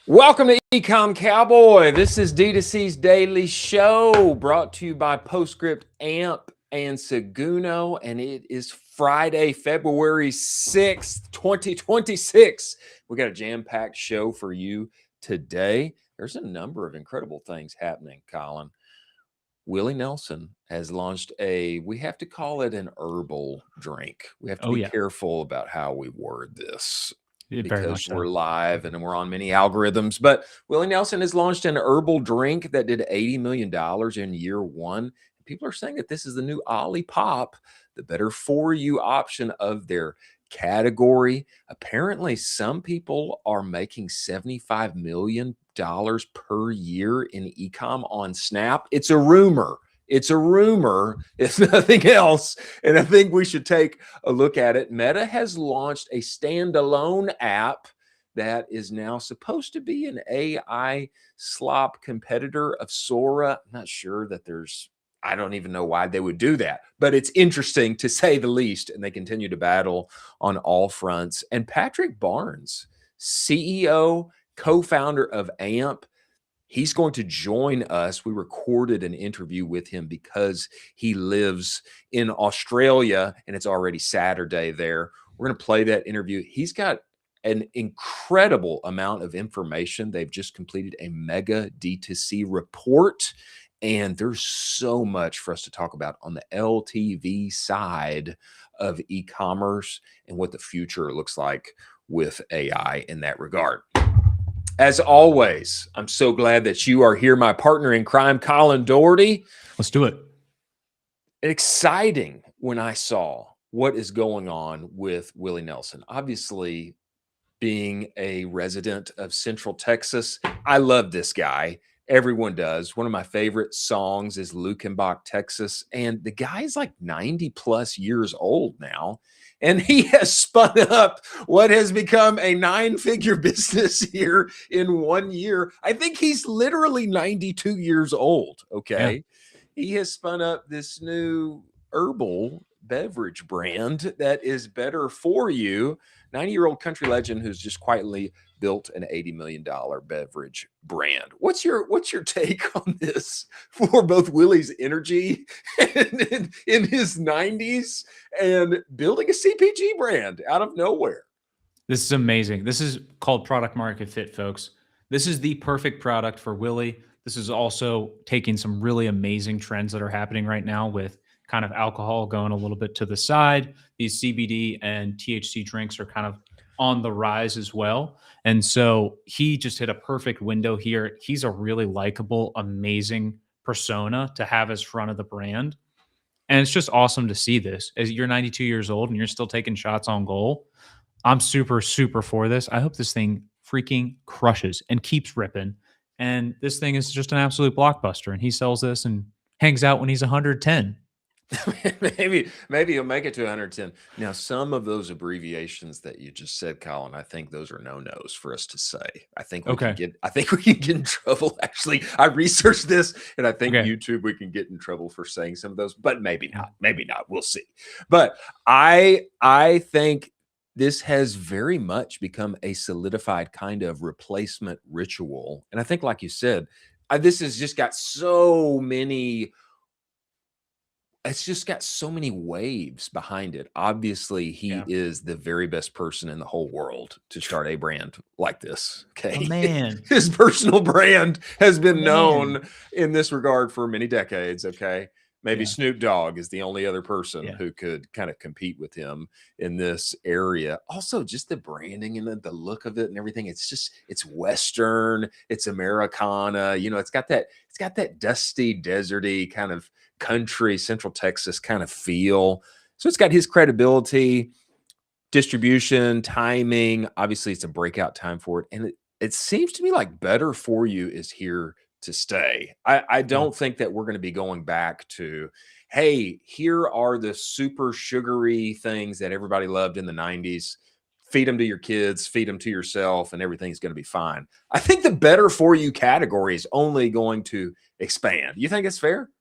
Welcome to Ecom Cowboy. This is D2C's daily show brought to you by Postscript, AMP, and Seguno. And it is Friday, February 6th, 2026. We got a jam-packed show for you today. There's a number of incredible things happening, Colin. Willie Nelson has launched we have to call it an herbal drink. We have to be careful about how we word this, because we're live and we're on many algorithms. But Willie Nelson has launched an herbal drink that did $80 million in year one. People are saying that this is the new Olipop, the better for you option of their category. Apparently, some people are making $75 million per year in ecom on Snap. It's a rumor. It's a rumor, if nothing else. And I think we should take a look at it. Meta has launched a standalone app that is now supposed to be an AI slop competitor of Sora. I'm not sure that I don't even know why they would do that, but it's interesting to say the least. And they continue to battle on all fronts. And Patrick Barnes, CEO, co-founder of AMP, he's going to join us. We recorded an interview with him because he lives in Australia and it's already Saturday there. We're going to play that interview. He's got an incredible amount of information. They've just completed a mega DTC report, and there's so much for us to talk about on the LTV side of e-commerce and what the future looks like with AI in that regard. As always, I'm so glad that you are here, my partner in crime, Colin Doherty. Let's do it. Exciting when I saw what is going on with Willie Nelson. Obviously, being a resident of Central Texas, I love this guy. Everyone does. One of my favorite songs is Lukenbach, Texas. And the guy is like 90 plus years old now. And he has spun up what has become a 9-figure business here in 1 year. I think he's literally 92 years old. Okay. Yeah. He has spun up this new herbal beverage brand that is better for you. 90-year-old country legend who's just quietly built an $80 million beverage brand. What's your take on this for both Willie's energy in his 90s and building a CPG brand out of nowhere? This is amazing. This is called product market fit, folks. This is the perfect product for Willie. This is also taking some really amazing trends that are happening right now with kind of alcohol going a little bit to the side. These CBD and THC drinks are kind of on the rise as well. And so he just hit a perfect window here. He's a really likable, amazing persona to have as front of the brand. And it's just awesome to see this. As you're 92 years old and you're still taking shots on goal. I'm super, super for this. I hope this thing freaking crushes and keeps ripping. And this thing is just an absolute blockbuster. And he sells this and hangs out when he's 110. maybe he'll make it to 110. Now, some of those abbreviations that you just said, Colin, I think those are no-nos for us to say. I think we can get in trouble. Actually, I researched this, and I think YouTube, we can get in trouble for saying some of those, but maybe not. Maybe not. We'll see. But I think this has very much become a solidified kind of replacement ritual. And I think, like you said, this has just got so many. It's just got so many waves behind it. Obviously, he is the very best person in the whole world to start a brand like this. Okay. Oh, man. His personal brand has been known in this regard for many decades. Okay. Maybe Snoop Dogg is the only other person who could kind of compete with him in this area. Also, just the branding and the look of it and everything. It's Western, it's Americana. You know, it's got that dusty, deserty kind of country, Central Texas kind of feel. So it's got his credibility, distribution, timing. Obviously, it's a breakout time for it. And it seems to me like better for you is here to stay. I don't think that we're going to be going back to, hey, here are the super sugary things that everybody loved in the 90s. Feed them to your kids, feed them to yourself, and everything's going to be fine. I think the better for you category is only going to expand. You think it's fair?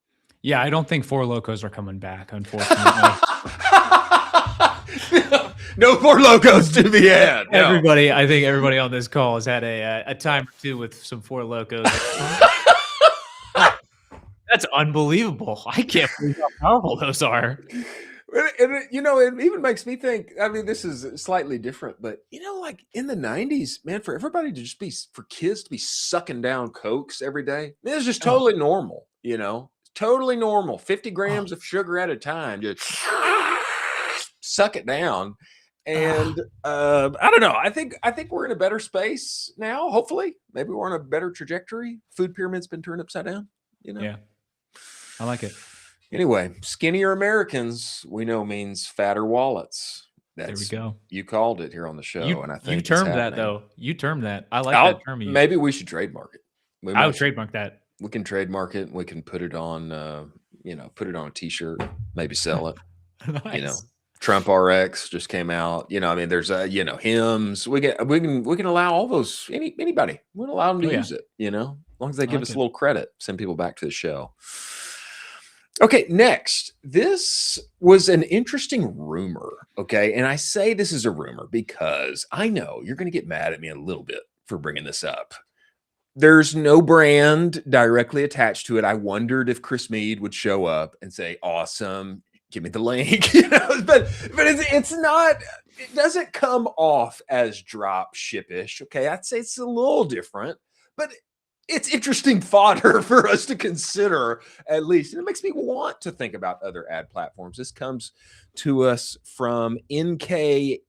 Yeah, I don't think Four Locos are coming back, unfortunately. No more logos to be had. No. Everybody, I think everybody on this call has had a time or two with some Four Locos. That's unbelievable. I can't believe how powerful those are. And you know, it even makes me think, I mean, this is slightly different, but you know, like in the 90s, man, for everybody to just be, for kids to be sucking down Cokes every day, it was just totally normal, you know, totally normal. 50 grams of sugar at a time, just suck it down. And I don't know. I think we're in a better space now. Hopefully, maybe we're on a better trajectory. Food pyramid's been turned upside down, you know? Yeah, I like it. Anyway, skinnier Americans we know means fatter wallets. There we go. You called it here on the show, and I think you termed that though. You termed that. I like that term. Maybe we should trademark it. I would trademark that. We can trademark it. We can put it on, you know, put it on a T-shirt. Maybe sell it. Nice. You know, Trump RX just came out. You know, I mean, there's you know, hymns. We can allow all those. Anybody. We'll allow them to use it. You know, as long as they give us a little credit. Send people back to the show. Okay, next, this was an interesting rumor, okay? And I say this is a rumor because I know you're going to get mad at me a little bit for bringing this up. There's no brand directly attached to it. I wondered if Chris Meade would show up and say, awesome, give me the link, you know? But it's not, it doesn't come off as drop ship-ish, okay? I'd say it's a little different, but it's interesting fodder for us to consider, at least. And it makes me want to think about other ad platforms. This comes to us from NK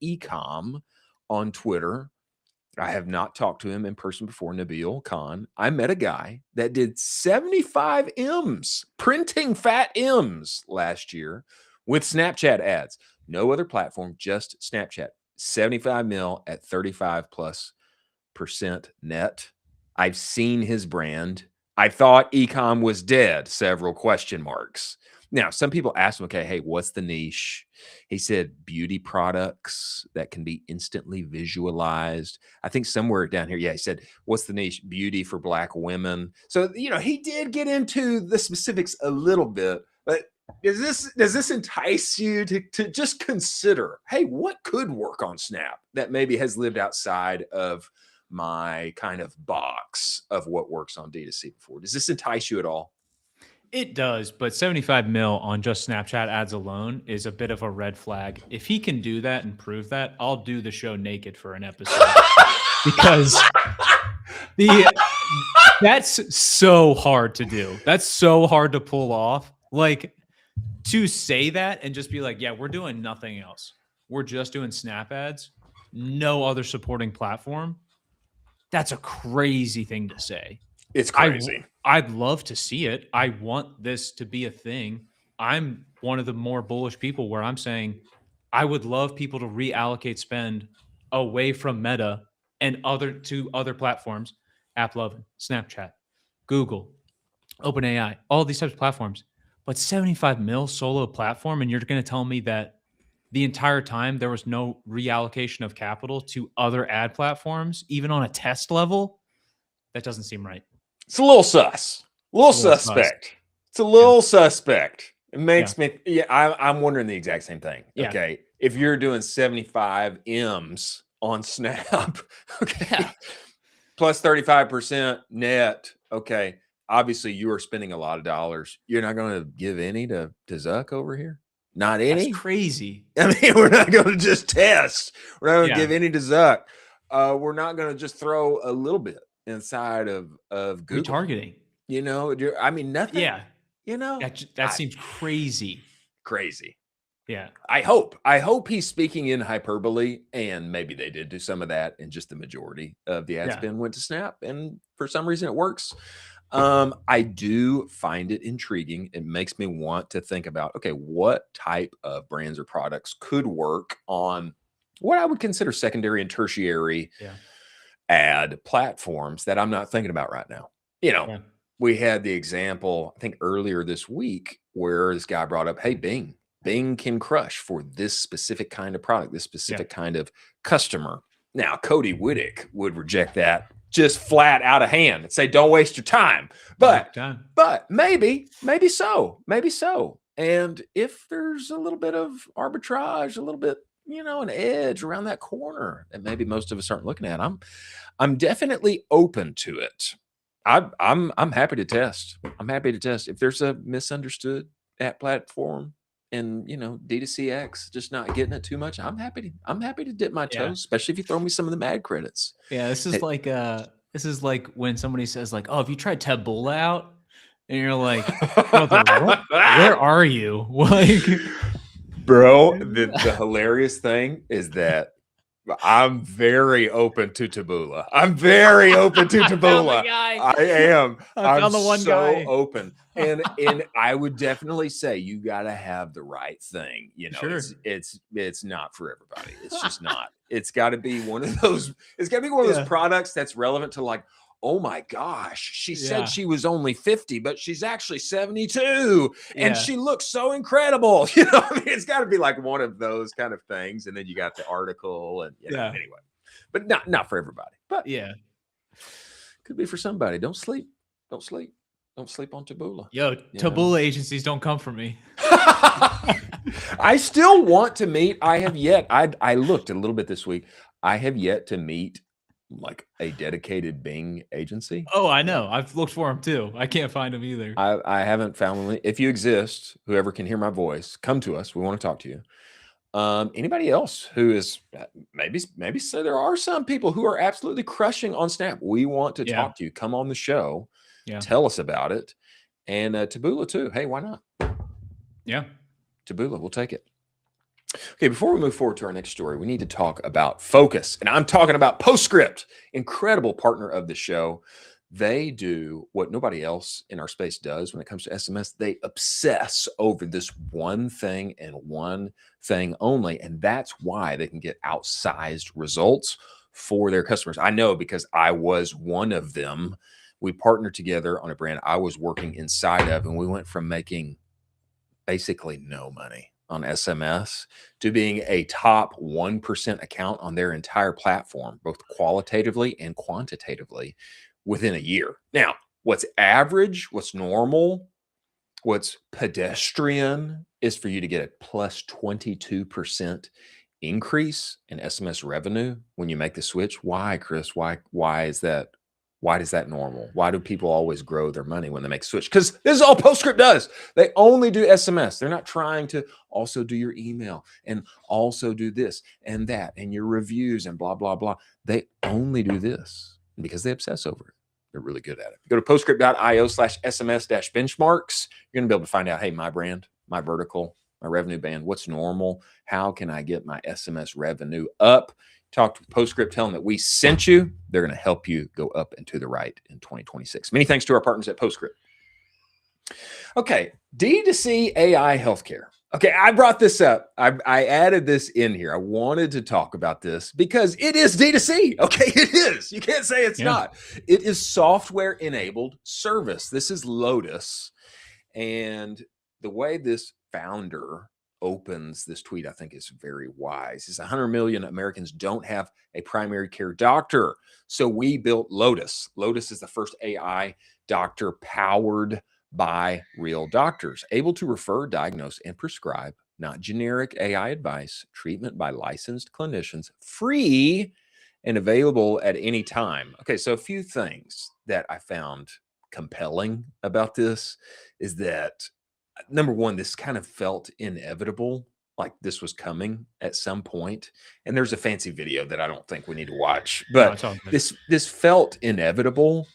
Ecom on Twitter. I have not talked to him in person before, Nabil Khan. I met a guy that did 75 M's, printing fat M's last year with Snapchat ads. No other platform, just Snapchat. 75 mil at 35+% net. I've seen his brand. I thought ecom was dead, several question marks. Now, some people ask him, okay, hey, what's the niche? He said beauty products that can be instantly visualized. I think somewhere down here, yeah, he said, what's the niche? Beauty for Black women. So, you know, he did get into the specifics a little bit, but does this entice you to just consider, hey, what could work on Snap that maybe has lived outside of my kind of box of what works on D2C before? Does this entice you at all? It does, but 75 mil on just Snapchat ads alone is a bit of a red flag. If he can do that and prove that, I'll do the show naked for an episode because that's so hard to do. That's so hard to pull off. Like, to say that and just be like, yeah, we're doing nothing else. We're just doing Snap ads, no other supporting platform. That's a crazy thing to say. It's crazy. I'd love to see it. I want this to be a thing. I'm one of the more bullish people where I'm saying I would love people to reallocate spend away from Meta and to other platforms, AppLovin, Snapchat, Google, OpenAI, all these types of platforms. But 75 mil solo platform, and you're going to tell me that the entire time there was no reallocation of capital to other ad platforms, even on a test level? That doesn't seem right. It's a little sus. A little suspect. It's a little suspect. It makes me, I'm wondering the exact same thing. Yeah. Okay. If you're doing 75 M's on Snap, okay, plus 35% net, okay, obviously you are spending a lot of dollars. You're not going to give any to Zuck over here? Not any? That's crazy. I mean, we're not going to just test. We're not going to give any to Zuck. We're not going to just throw a little bit inside of Google. Retargeting. You know, I mean, nothing. Yeah. You know, that seems crazy. Crazy. Yeah. I hope he's speaking in hyperbole, and maybe they did do some of that, and just the majority of the ad spend went to Snap, and for some reason it works. I do find it intriguing. It makes me want to think about, okay, what type of brands or products could work on what I would consider secondary and tertiary ad platforms that I'm not thinking about right now. You know, we had the example, I think earlier this week, where this guy brought up, hey, Bing can crush for this specific kind of product, this specific kind of customer. Now, Cody Whittick would reject that just flat out of hand and say, don't waste your time. But maybe so. And if there's a little bit of arbitrage, a little bit an edge around that corner that maybe most of us aren't looking at. I'm definitely open to it. I'm happy to test. I'm happy to test if there's a misunderstood app platform and D2CX just not getting it too much. I'm happy to dip my Yeah. toes, especially if you throw me some of the ad credits. Yeah, this is like when somebody says like, "Oh, have you tried Taboola out?" And you're like, "Brother, where are you?" Like, Bro, the hilarious thing is that I'm very open to Taboola. I'm very open to Taboola. I am. I found the one so guy. open. And I would definitely say you got to have the right thing. Sure. It's not for everybody. It's just not. It's got to be one of those. It's got to be one of those products that's relevant to like, oh my gosh, she said she was only 50, but she's actually 72 and she looks so incredible. It's got to be like one of those kind of things. And then you got the article and anyway, but not for everybody, but could be for somebody. Don't sleep on Taboola. Yo, Taboola agencies don't come for me. I still want to meet. I looked a little bit this week. I have yet to meet like a dedicated Bing agency. Oh, I know. I've looked for them too. I can't find them either. I haven't found one. If you exist, whoever can hear my voice, come to us. We want to talk to you. Anybody else who is maybe so there are some people who are absolutely crushing on Snap. We want to talk to you. Come on the show. Tell us about it. And Taboola too. Hey, why not? Yeah. Taboola, we'll take it. Okay, before we move forward to our next story, we need to talk about Focus. And I'm talking about Postscript, incredible partner of the show. They do what nobody else in our space does when it comes to SMS. They obsess over this one thing and one thing only. And that's why they can get outsized results for their customers. I know because I was one of them. We partnered together on a brand I was working inside of, and we went from making basically no money on SMS to being a top 1% account on their entire platform, both qualitatively and quantitatively within a year. Now, what's average, what's normal, what's pedestrian is for you to get a plus 22% increase in SMS revenue when you make the switch. Why, Chris? Why is that? Why is that normal? Why do people always grow their money when they make a switch? Because this is all Postscript does. They only do SMS. They're not trying to also do your email and also do this and that and your reviews and blah, blah, blah. They only do this because they obsess over it. They're really good at it. Go to postscript.io/SMS-benchmarks. You're going to be able to find out, hey, my brand, my vertical, my revenue band, what's normal? How can I get my SMS revenue up? Talk to Postscript, tell them that we sent you. They're going to help you go up and to the right in 2026. Many thanks to our partners at Postscript. Okay, D2C AI healthcare. Okay, I brought this up. I added this in here. I wanted to talk about this because it is D2C. Okay, it is. You can't say it's not. It is software-enabled service. This is Lotus. And the way this founder opens this tweet, I think is very wise. It's 100 million Americans don't have a primary care doctor. So we built Lotus. Lotus is the first AI doctor powered by real doctors, able to refer, diagnose, and prescribe not generic AI advice, treatment by licensed clinicians, free and available at any time. Okay, so a few things that I found compelling about this is that number one, this kind of felt inevitable, like this was coming at some point. And there's a fancy video that I don't think we need to watch, but this felt inevitable,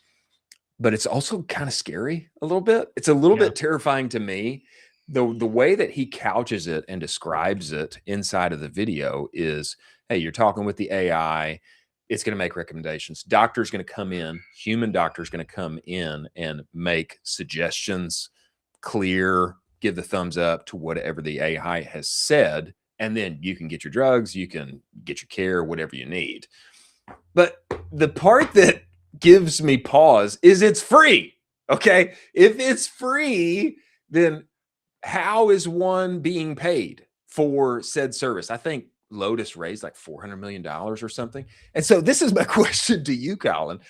but it's also kind of scary a little bit. It's a little bit terrifying to me. The way that he couches it and describes it inside of the video is, hey, you're talking with the AI. It's going to make recommendations. Doctor's going to come in, human doctor's going to come in and make suggestions, clear, give the thumbs up to whatever the AI has said, and then you can get your drugs, you can get your care, whatever you need. But the part that gives me pause is it's free. Okay, if it's free, then how is one being paid for said service? I think Lotus raised like $400 million or something. And so this is my question to you, Colin.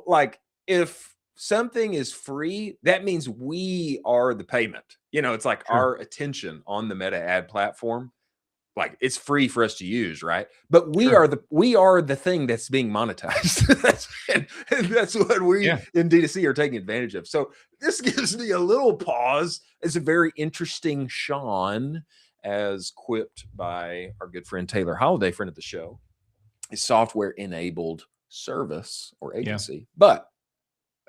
Like if something is free, that means we are the payment. It's like our attention on the Meta ad platform. like it's free for us to use, right? But we are the thing that's being monetized. and that's what we in D2C are taking advantage of. So this gives me a little pause. It's a very interesting Sean, as quipped by our good friend Taylor Holiday, friend of the show, a software enabled service or agency. But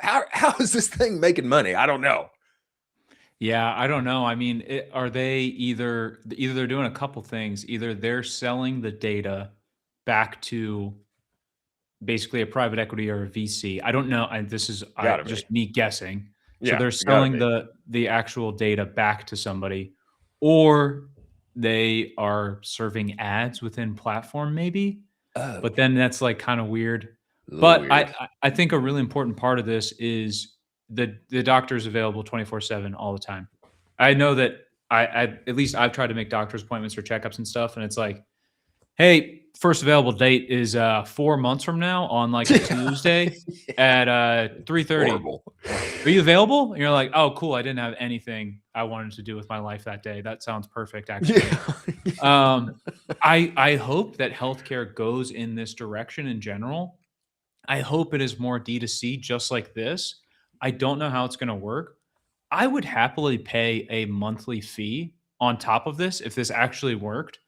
how is this thing making money? I don't know. Yeah, I don't know. I mean, are they either they're doing a couple things. Either they're selling the data back to basically a private equity or a VC. I don't know. This is just me guessing. So they're selling the actual data back to somebody, or they are serving ads within platform, maybe. Oh. But then that's like kind of weird. But I think a really important part of this is the doctor is available 24/7 all the time. I know that I at least I've tried to make doctor's appointments or checkups and stuff, and it's like, hey, first available date is 4 months from now on like a Tuesday at 3:30. Are you available? And you're like, oh, cool. I didn't have anything I wanted to do with my life that day. That sounds perfect, actually. I hope that healthcare goes in this direction in general. I hope it is more D2C just like this. I don't know how it's going to work. I would happily pay a monthly fee on top of this if this actually worked,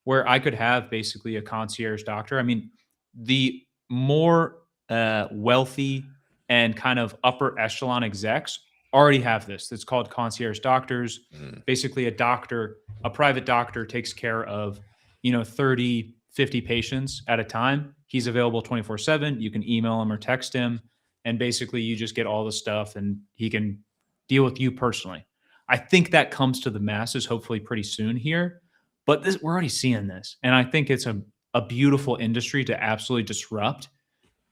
where I could have basically a concierge doctor. I mean, the more wealthy and kind of upper echelon execs already have this. It's called concierge doctors. Basically, a private doctor takes care of, 30, 50 patients at a time. He's available 24/7. You can email him or text him, and basically you just get all the stuff and he can deal with you personally. I think that comes to the masses hopefully pretty soon here, but we're already seeing this. And I think it's a beautiful industry to absolutely disrupt.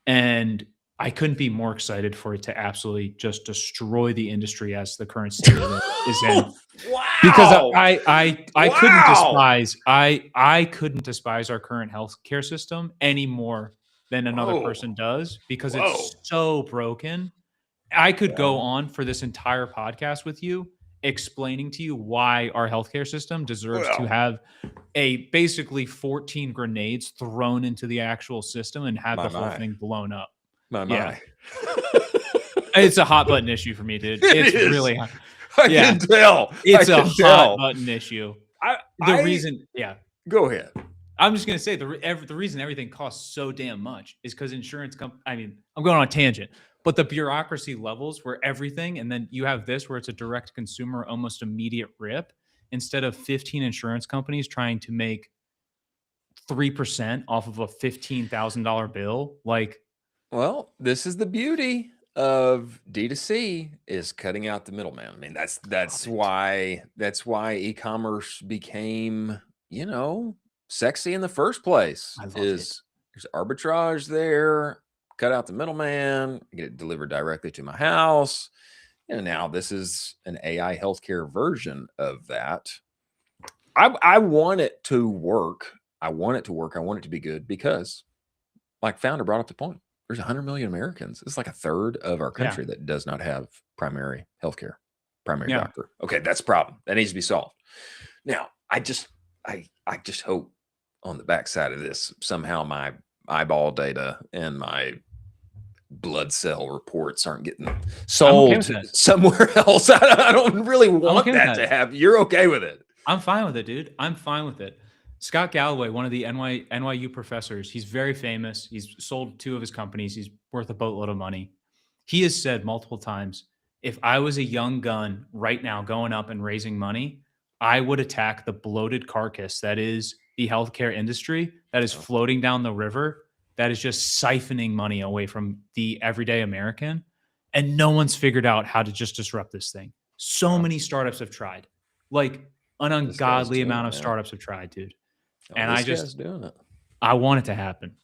And I couldn't be more excited for it to absolutely just destroy the industry as the current state of it is in. Wow. Because I couldn't despise our current healthcare system any more than another person does, because it's so broken. I could go on for this entire podcast with you explaining to you why our healthcare system deserves to have basically 14 grenades thrown into the actual system and have the whole thing blown up. It's a hot button issue for me, dude. It's really hot. I can tell. It's a hot button issue. Go ahead. I'm just going to say the reason everything costs so damn much is because insurance I mean, I'm going on a tangent, but the bureaucracy levels where everything, and then you have this where it's a direct consumer, almost immediate rip, instead of 15 insurance companies trying to make 3% off of a $15,000 bill. Well, this is the beauty of D2C, is cutting out the middleman. I mean, that's why e-commerce became, sexy in the first place. There's arbitrage there, cut out the middleman, get it delivered directly to my house. And now this is an AI healthcare version of that. I want it to work. I want it to be good because, like founder brought up the point, there's 100 million Americans. It's like a third of our country that does not have primary healthcare, primary doctor. Okay, that's a problem. That needs to be solved. Now, I just hope on the backside of this, somehow my eyeball data and my blood cell reports aren't getting sold somewhere else. I don't really want that to happen. You're okay with it? I'm fine with it, dude. I'm fine with it. Scott Galloway, one of the NYU professors, he's very famous. He's sold 2 of his companies. He's worth a boatload of money. He has said multiple times, if I was a young gun right now going up and raising money, I would attack the bloated carcass that is the healthcare industry, that is floating down the river, that is just siphoning money away from the everyday American. And no one's figured out how to just disrupt this thing. So many startups have tried. Like an ungodly amount of startups have tried, dude. And I just doing it. I want it to happen.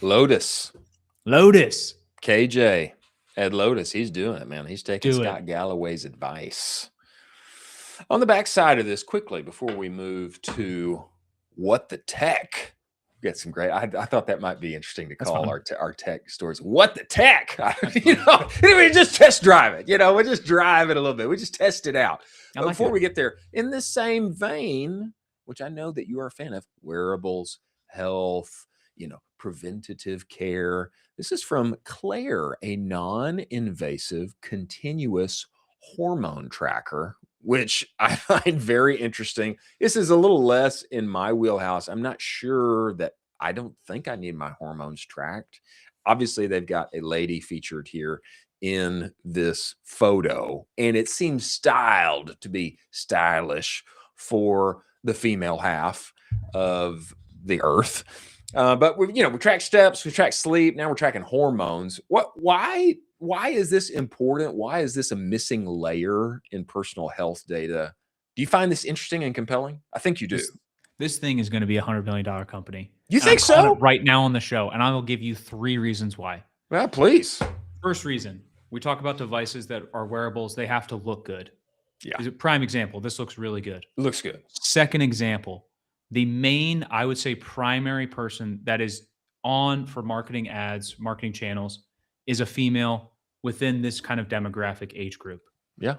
Lotus. KJ at Lotus. He's doing it, man. He's taking Scott Galloway's advice. On the backside of this, quickly, before we move to what the tech, we got some great. I thought that might be interesting to call our tech stories. What the tech? We just test drive it. We just drive it a little bit. We just test it out. But before we get there, in this same vein, which I know that you are a fan of, wearables, health, preventative care. This is from Claire, a non-invasive continuous hormone tracker, which I find very interesting. This is a little less in my wheelhouse. I'm not sure that I don't think I need my hormones tracked. Obviously, they've got a lady featured here in this photo, and it seems styled to be stylish for the female half of the earth. But we track steps, we track sleep. Now we're tracking hormones. Why is this important? Why is this a missing layer in personal health data? Do you find this interesting and compelling? I think you do. This thing is going to be $100 million company. You think so? Right now on the show, and I will give you 3 reasons why. Well, please. First reason, we talk about devices that are wearables. They have to look good. Yeah. Is a prime example. This looks really good. It looks good. Second example, the main, I would say, primary person that is on for marketing ads, marketing channels, is a female within this kind of demographic age group. Yeah.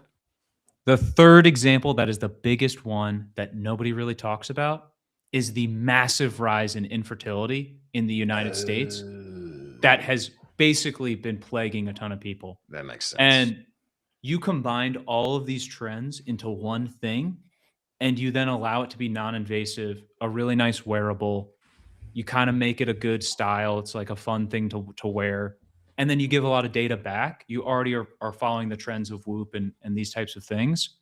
The third example, that is the biggest one that nobody really talks about, is the massive rise in infertility in the United States that has basically been plaguing a ton of people. That makes sense. And you combined all of these trends into one thing, and you then allow it to be non-invasive, a really nice wearable. You kind of make it a good style. It's like a fun thing to wear. And then you give a lot of data back. You already are following the trends of Whoop and these types of things.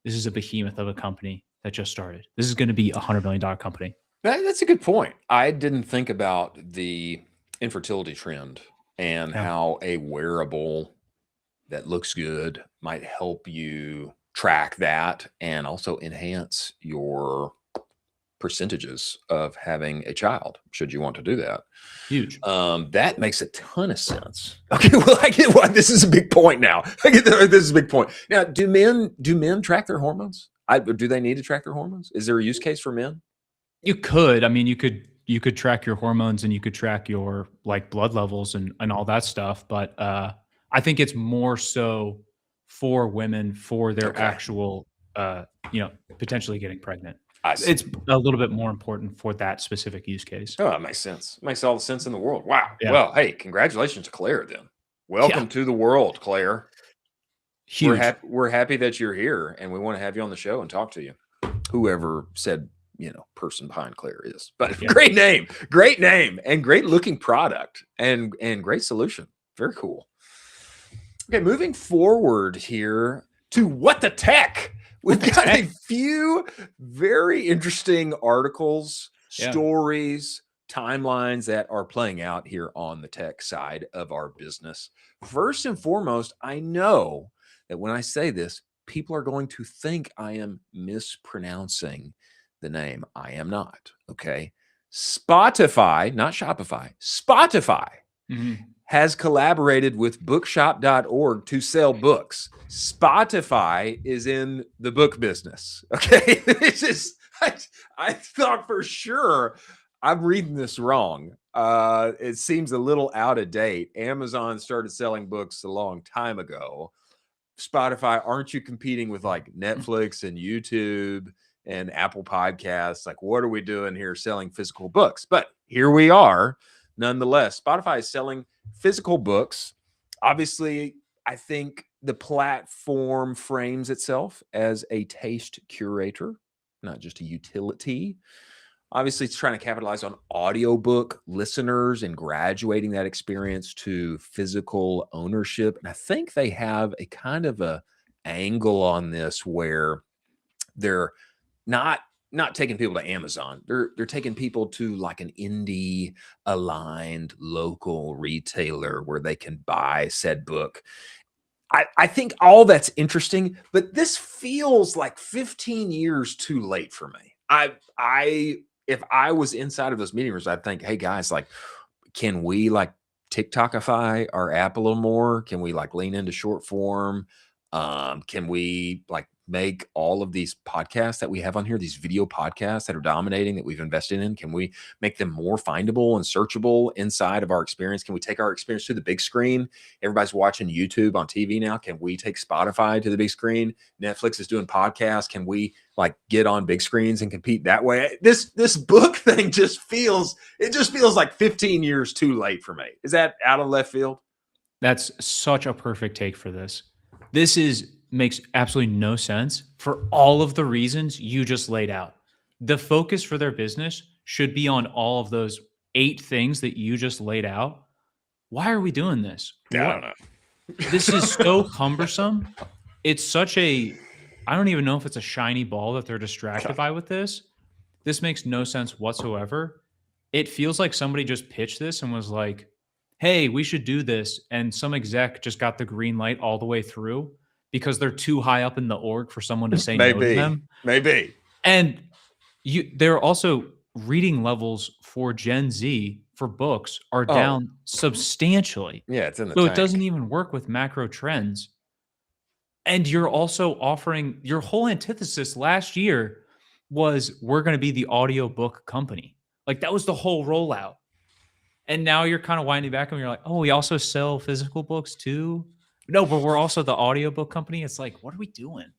This is a behemoth of a company that just started. This is going to be a $100 million company. That's a good point. I didn't think about the infertility trend and how a wearable that looks good might help you track that and also enhance your percentages of having a child, should you want to do that. Huge. That makes a ton of sense. Okay, well, I get why this is a big point now. I get that this is a big point. Now, do men track their hormones? Do they need to track their hormones? Is there a use case for men? You could. I mean, you could track your hormones and you could track your like blood levels and all that stuff. But I think it's more so for women for their actual, potentially getting pregnant. It's a little bit more important for that specific use case. Oh, that makes sense. Makes all the sense in the world. Wow. Yeah. Well, hey, congratulations to Claire then. Welcome to the world, Claire. Huge. We're happy that you're here, and we want to have you on the show and talk to you. Whoever said, person behind Claire is. But great name, and great looking product and great solution. Very cool. Okay, moving forward here to What the Tech. We've got a few very interesting articles, stories, timelines that are playing out here on the tech side of our business. First and foremost, I know that when I say this, people are going to think I am mispronouncing the name. I am not. Okay. Spotify, not Shopify, Spotify. Has collaborated with bookshop.org to sell books. Spotify is in the book business. Okay. It's just, I thought for sure I'm reading this wrong. It seems a little out of date. Amazon started selling books a long time ago. Spotify, aren't you competing with like Netflix and YouTube and Apple Podcasts? Like, what are we doing here selling physical books? But here we are. Nonetheless, Spotify is selling physical books. Obviously, I think the platform frames itself as a taste curator, not just a utility. Obviously, it's trying to capitalize on audiobook listeners and graduating that experience to physical ownership. And I think they have a kind of a angle on this where they're not taking people to Amazon. They're taking people to like an indie aligned local retailer where they can buy said book. I think all that's interesting, but this feels like 15 years too late for me. If I was inside of those meeting rooms, I'd think, hey guys, like, can we like TikTokify our app a little more? Can we like lean into short form? Can we like make all of these podcasts that we have on here, these video podcasts that are dominating that we've invested in, can we make them more findable and searchable inside of our experience? Can we take our experience to the big screen? Everybody's watching YouTube on TV now. Can we take Spotify to the big screen? Netflix is doing podcasts. Can we like get on big screens and compete that way? This book thing just feels like 15 years too late for me. Is that out of left field? That's such a perfect take for this. This makes absolutely no sense for all of the reasons you just laid out. The focus for their business should be on all of those 8 things that you just laid out. Why are we doing this? I don't know. This is so cumbersome. It's such a, I don't even know if it's a shiny ball that they're distracted by with this. This makes no sense whatsoever. It feels like somebody just pitched this and was like, hey, we should do this. And some exec just got the green light all the way through because they're too high up in the org for someone to say no to them. Maybe. And they're also reading levels for Gen Z for books are down substantially. Yeah, it's in the So tank. it doesn't even work with macro trends. And you're also offering your whole antithesis last year was we're going to be the audiobook company. Like that was the whole rollout. And now you're kind of winding back and you're like, oh, we also sell physical books too. No, but we're also the audiobook company. It's like, what are we doing?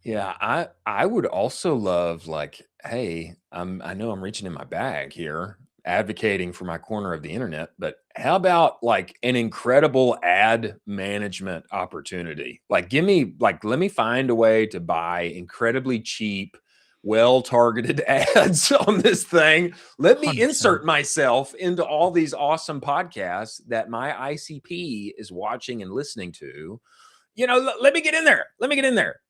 Yeah, I would also love like, hey, I know I'm reaching in my bag here, advocating for my corner of the internet, but how about like an incredible ad management opportunity? Like let me find a way to buy incredibly cheap, well-targeted ads on this thing. Let me 100%. insert myself into all these awesome podcasts that my ICP is watching and listening to. You know, let me get in there. Let me get in there.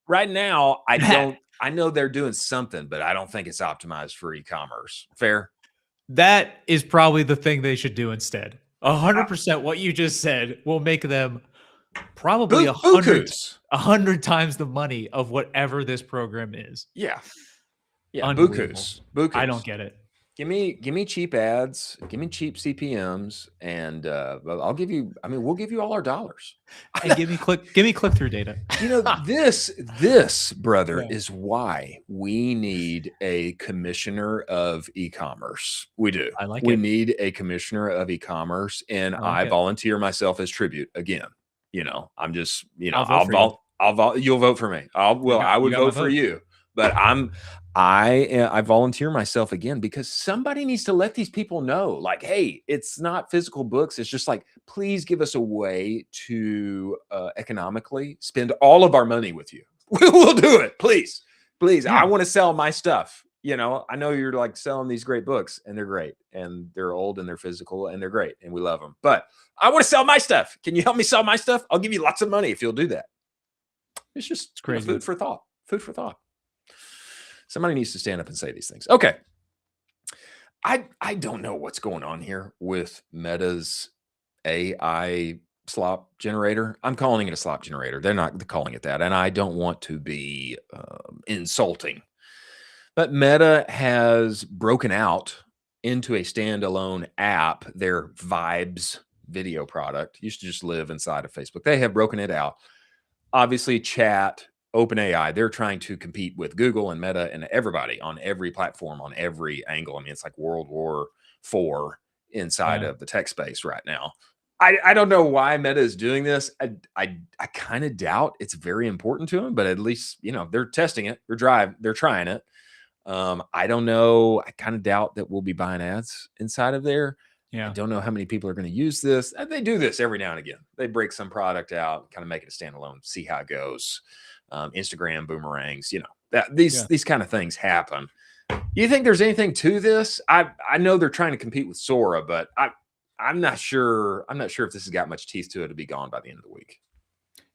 Right now, I know they're doing something, but I don't think it's optimized for e-commerce. Fair? That is probably the thing they should do instead. 100% what you just said will make them probably 100 times the money of whatever this program is. Yeah. Unbelievable. Bukus. I don't get it. Give me cheap ads, give me cheap CPMs, and we'll give you all our dollars. And give me click-through data. You know, this brother is why we need a commissioner of e-commerce. We do. We need a commissioner of e-commerce, and I volunteer myself as tribute again. You know, I'm just, you know, you'll vote for me. I would vote for you. But I volunteer myself again because somebody needs to let these people know, like, hey, it's not physical books. It's just like, please give us a way to economically spend all of our money with you. We'll do it, please. Yeah. I want to sell my stuff. You know, I know you're like selling these great books, and they're great, and they're old, and they're physical, and they're great, and we love them. But I want to sell my stuff. Can you help me sell my stuff? I'll give you lots of money if you'll do that. It's just crazy. Food for thought. Food for thought. Somebody needs to stand up and say these things. Okay. I don't know what's going on here with Meta's AI slop generator. I'm calling it a slop generator. They're not calling it that. And I don't want to be insulting. But Meta has broken out into a standalone app, their Vibes video product. Used to just live inside of Facebook. They have broken it out. Obviously, chat, OpenAI, they're trying to compete with Google and Meta and everybody on every platform, on every angle. I mean, it's like World War IV inside of the tech space right now. I don't know why Meta is doing this. I kind of doubt it's very important to them, but at least, you know, they're testing it. They're trying it. I don't know. I kind of doubt that we'll be buying ads inside of there. Yeah. I don't know how many people are going to use this. They do this every now and again. They break some product out, kind of make it a standalone, see how it goes. Instagram boomerangs, you know, these kind of things happen. You think there's anything to this? I know they're trying to compete with Sora, but I'm not sure. I'm not sure if this has got much teeth to it to be gone by the end of the week.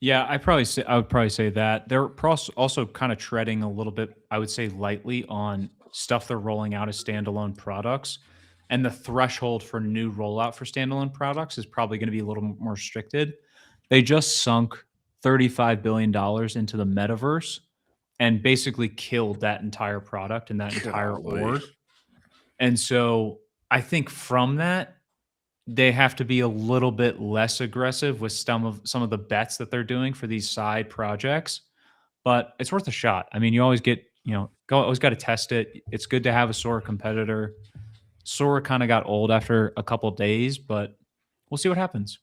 Yeah, I would probably say that they're also kind of treading a little bit, I would say, lightly on stuff they're rolling out as standalone products. And the threshold for new rollout for standalone products is probably going to be a little more restricted. They just sunk $35 billion into the metaverse and basically killed that entire product and that entire org. And so I think from that, they have to be a little bit less aggressive with some of the bets that they're doing for these side projects. but it's worth a shot. I mean, you always get, always got to test it. It's good to have a Sora competitor. Sora kind of got old after a couple days, but we'll see what happens.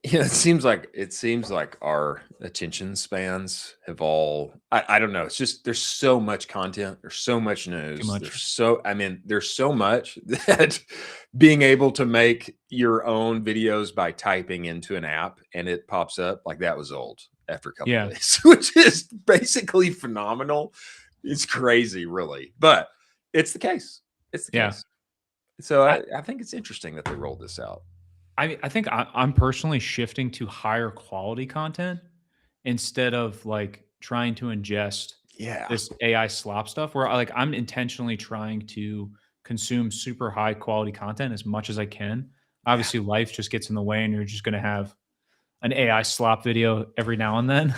Yeah, it seems like our attention spans have all I don't know. It's just there's so much content, there's so much Too news. much. There's so much that being able to make your own videos by typing into an app and it pops up like that was old after a couple Yeah. days, which is basically phenomenal. It's crazy, really. But it's the case. It's the Yeah. case. So I, I think it's interesting that they rolled this out. I think I'm personally shifting to higher quality content instead of like trying to ingest Yeah. this AI slop stuff where like I'm intentionally trying to consume super high quality content as much as I can. Obviously, life just gets in the way and you're just going to have an AI slop video every now and then.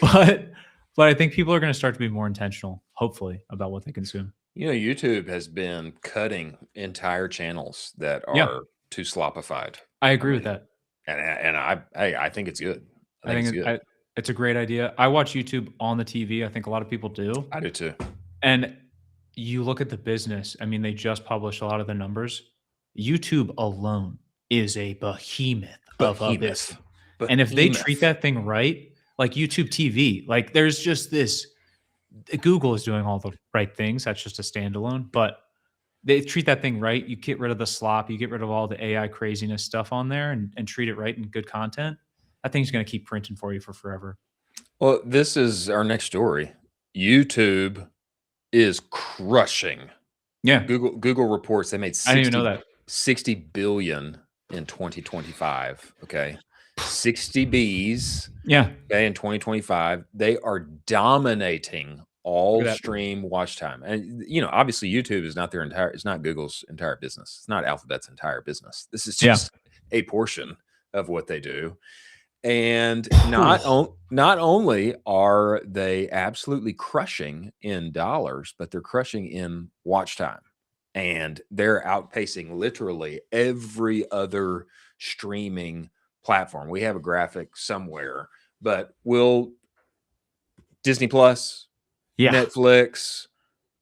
but but I think people are going to start to be more intentional, hopefully, about what they consume. YouTube has been cutting entire channels that Yeah, are too slopified. I I agree with mean, that. I think it's good. I I think it's think good. it's a great idea. I watch YouTube on the TV. I think a lot of people do. I do too. And you look at the business, I mean, they just published a lot of the numbers. YouTube alone is a behemoth of a Behemoth. business. And if they treat Behemoth. that thing right, like YouTube TV, like there's just this Google is doing all the right things. That's just a standalone, but they treat that thing right. You get rid of the slop, you get rid of all the AI craziness stuff on there and treat it right and good content. That thing's going to keep printing for you for forever. Well, this is our next story. YouTube is crushing. Yeah. Google reports they made I didn't even know that. 60 billion in 2025. Okay. 60 Bs. Yeah. Okay, in 2025, they are dominating all Look at that. stream watch time. And obviously YouTube is not it's not Google's entire business. It's not Alphabet's entire business. This is just a portion of what they do. And not only are they absolutely crushing in dollars, but they're crushing in watch time. And they're outpacing literally every other streaming platform. We have a graphic somewhere, but will Disney Plus, Netflix,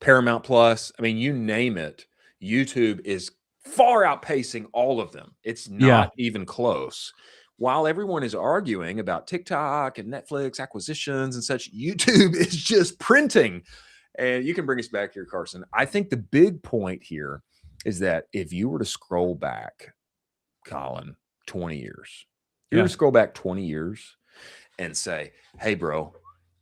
Paramount Plus, I mean, you name it, YouTube is far outpacing all of them. It's not even close. While everyone is arguing about TikTok and Netflix acquisitions and such, YouTube is just printing. And you can bring us back here, Carson. I think the big point here is that if you were to scroll back, Colin, 20 years, you were to scroll back 20 years and say, hey, bro,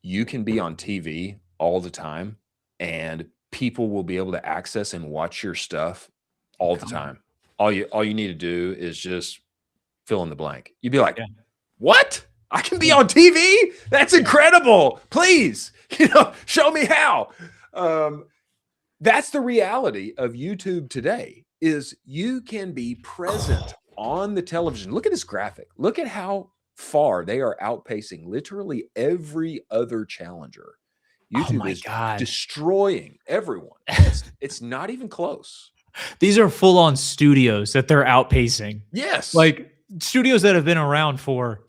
you can be on TV all the time and people will be able to access and watch your stuff all the time. All you need to do is just fill in the blank. You'd be like, what? I can be on TV? That's incredible. Please, show me how. That's the reality of YouTube today is you can be present on the television. Look at this graphic. Look at how far they are outpacing literally every other challenger. YouTube is destroying everyone. It's not even close. These are full-on studios that they're outpacing. Yes. Like studios that have been around for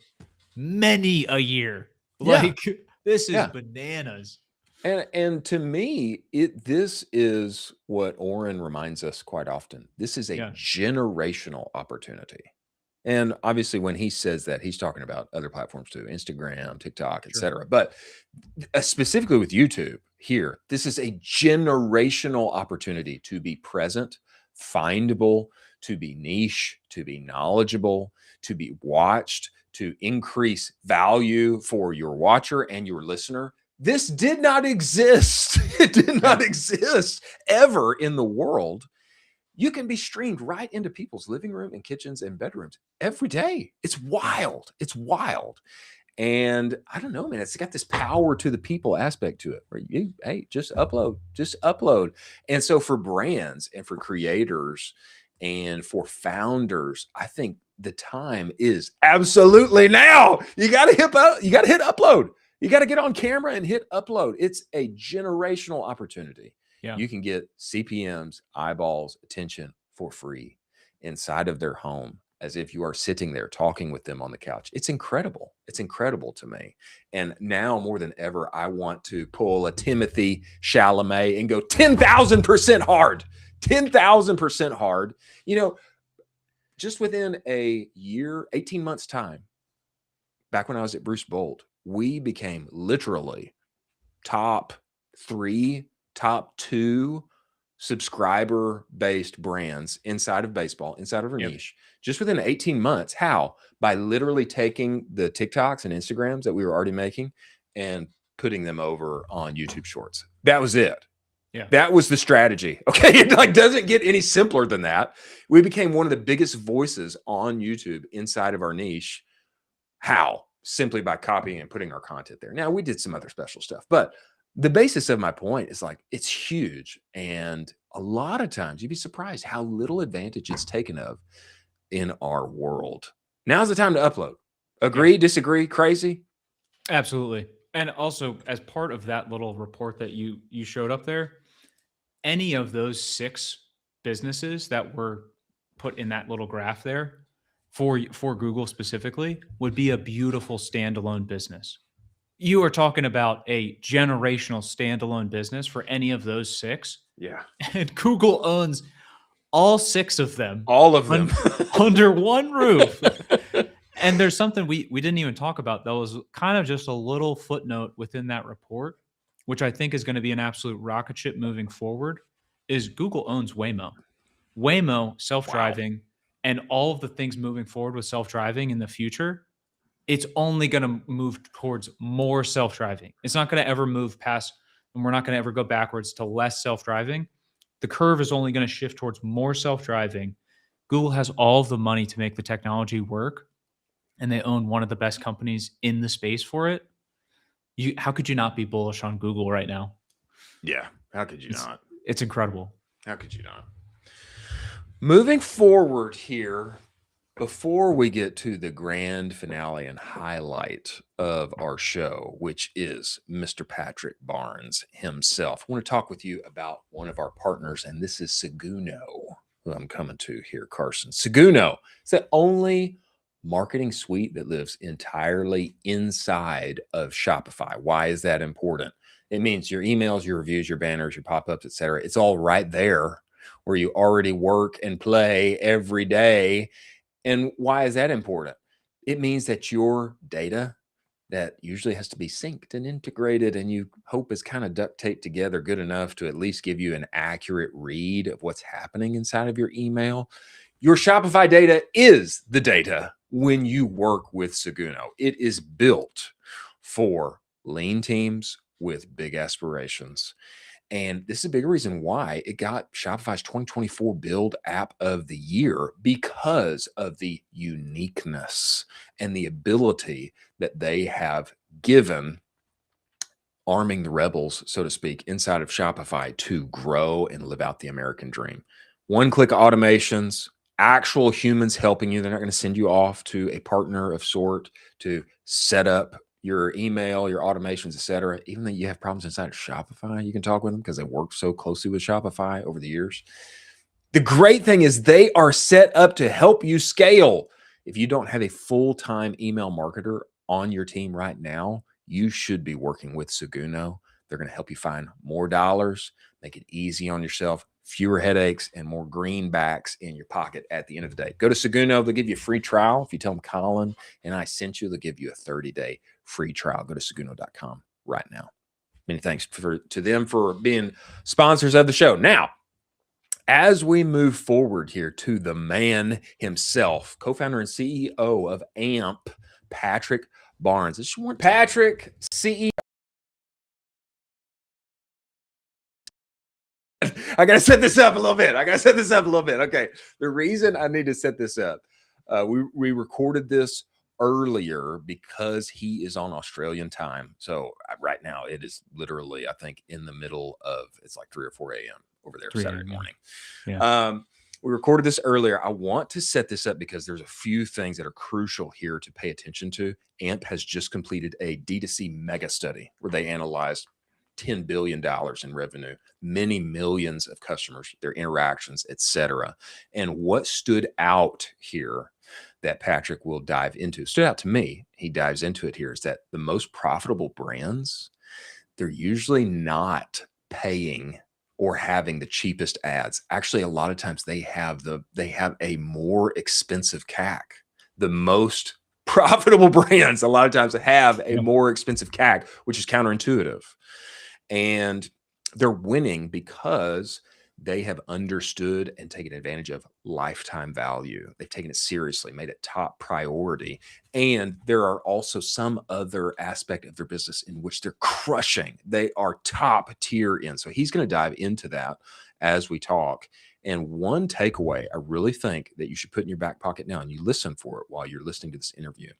many a year. Like this is bananas. And to me, this is what Oren reminds us quite often. This is a generational opportunity. And obviously, when he says that, he's talking about other platforms too, Instagram, TikTok, etc. But specifically with YouTube here, this is a generational opportunity to be present, findable, to be niche, to be knowledgeable, to be watched, to increase value for your watcher and your listener. This did not exist. It did not exist ever in the world. You can be streamed right into people's living room and kitchens and bedrooms every day. It's wild. It's wild. And I don't know, man, it's got this power to the people aspect to it where hey, just upload. And so for brands and for creators and for founders, I think the time is absolutely now. You got to hit upload. You got to get on camera and hit upload. It's a generational opportunity. You can get CPMs, eyeballs, attention for free inside of their home as if you are sitting there talking with them on the couch. It's incredible. It's incredible to me. And now more than ever, I want to pull a Timothy Chalamet and go 10,000% hard, 10,000% hard. You know, just within a year, 18 months time, back when I was at Bruce Bolt, we became literally top 3, top 2 subscriber-based brands inside of baseball, inside of our niche, just within 18 months. How? By literally taking the TikToks and Instagrams that we were already making and putting them over on YouTube Shorts. That was it. Yeah. That was the strategy. Okay. It like doesn't get any simpler than that. We became one of the biggest voices on YouTube inside of our niche. How? Simply by copying and putting our content there. Now, we did some other special stuff, but the basis of my point is like, it's huge. And a lot of times you'd be surprised how little advantage it's taken of in our world. Now's the time to upload. Agree, disagree, crazy? Absolutely. And also, as part of that little report that you showed up there, any of those 6 businesses that were put in that little graph there for Google specifically would be a beautiful standalone business. You are talking about a generational standalone business for any of those 6. Yeah. And Google owns all 6 of them. All of them. Under one roof. And there's something we didn't even talk about that was kind of just a little footnote within that report, which I think is going to be an absolute rocket ship moving forward, is Google owns Waymo. Waymo, self-driving, and all of the things moving forward with self-driving in the future, it's only going to move towards more self-driving. It's not going to ever move past, and we're not going to ever go backwards to less self-driving. The curve is only going to shift towards more self-driving. Google has all of the money to make the technology work, and they own one of the best companies in the space for it. How could you not be bullish on Google right now? Yeah. How could you not? It's incredible. How could you not? Moving forward here, before we get to the grand finale and highlight of our show, which is Mr. Patrick Barnes himself, I want to talk with you about one of our partners, and this is Seguno, who I'm coming to here, Carson. Seguno is the only marketing suite that lives entirely inside of Shopify. Why is that important? It means your emails, your reviews, your banners, your pop-ups, etc. It's all right there where you already work and play every day. And why is that important? It means that your data that usually has to be synced and integrated and you hope is kind of duct taped together good enough to at least give you an accurate read of what's happening inside of your email. Your Shopify data is the data when you work with Seguno. It is built for lean teams with big aspirations. And this is a big reason why it got Shopify's 2024 Build App of the Year, because of the uniqueness and the ability that they have given arming the rebels, so to speak, inside of Shopify to grow and live out the American dream. One-click automations, actual humans helping you. They're not going to send you off to a partner of sort to set up your email, your automations, etc. Even though you have problems inside of Shopify, you can talk with them because they worked so closely with Shopify over the years. The great thing is they are set up to help you scale. If you don't have a full-time email marketer on your team right now, you should be working with Seguno. They're going to help you find more dollars, make it easy on yourself, fewer headaches, and more greenbacks in your pocket at the end of the day. Go to Seguno. They'll give you a free trial. If you tell them Colin and I sent you, they'll give you a 30-day free trial. Go to seguno.com right now. Many thanks to them for being sponsors of the show. Now, as we move forward here to the man himself, co-founder and CEO of AMP, Patrick Barnes. This is Patrick, CEO. I got to set this up a little bit. Okay. The reason I need to set this up, we recorded this earlier because he is on Australian time. So right now it is literally, I think, in the middle of, it's like 3 or 4 a.m. over there Saturday morning. Yeah. We recorded this earlier. I want to set this up because there's a few things that are crucial here to pay attention to. AMP has just completed a D2C mega study where they analyzed $10 billion in revenue, many millions of customers, their interactions, etc. And what stood out here that Patrick will dive into, stood out to me, he dives into it here, is that the most profitable brands, they're usually not paying or having the cheapest ads. Actually, a lot of times they have a more expensive CAC. The most profitable brands a lot of times have a more expensive CAC, which is counterintuitive. And they're winning because they have understood and taken advantage of lifetime value. They've taken it seriously, made it top priority. And there are also some other aspect of their business in which they're crushing. They are top tier in. So he's going to dive into that as we talk. And one takeaway I really think that you should put in your back pocket now, and you listen for it while you're listening to this interview,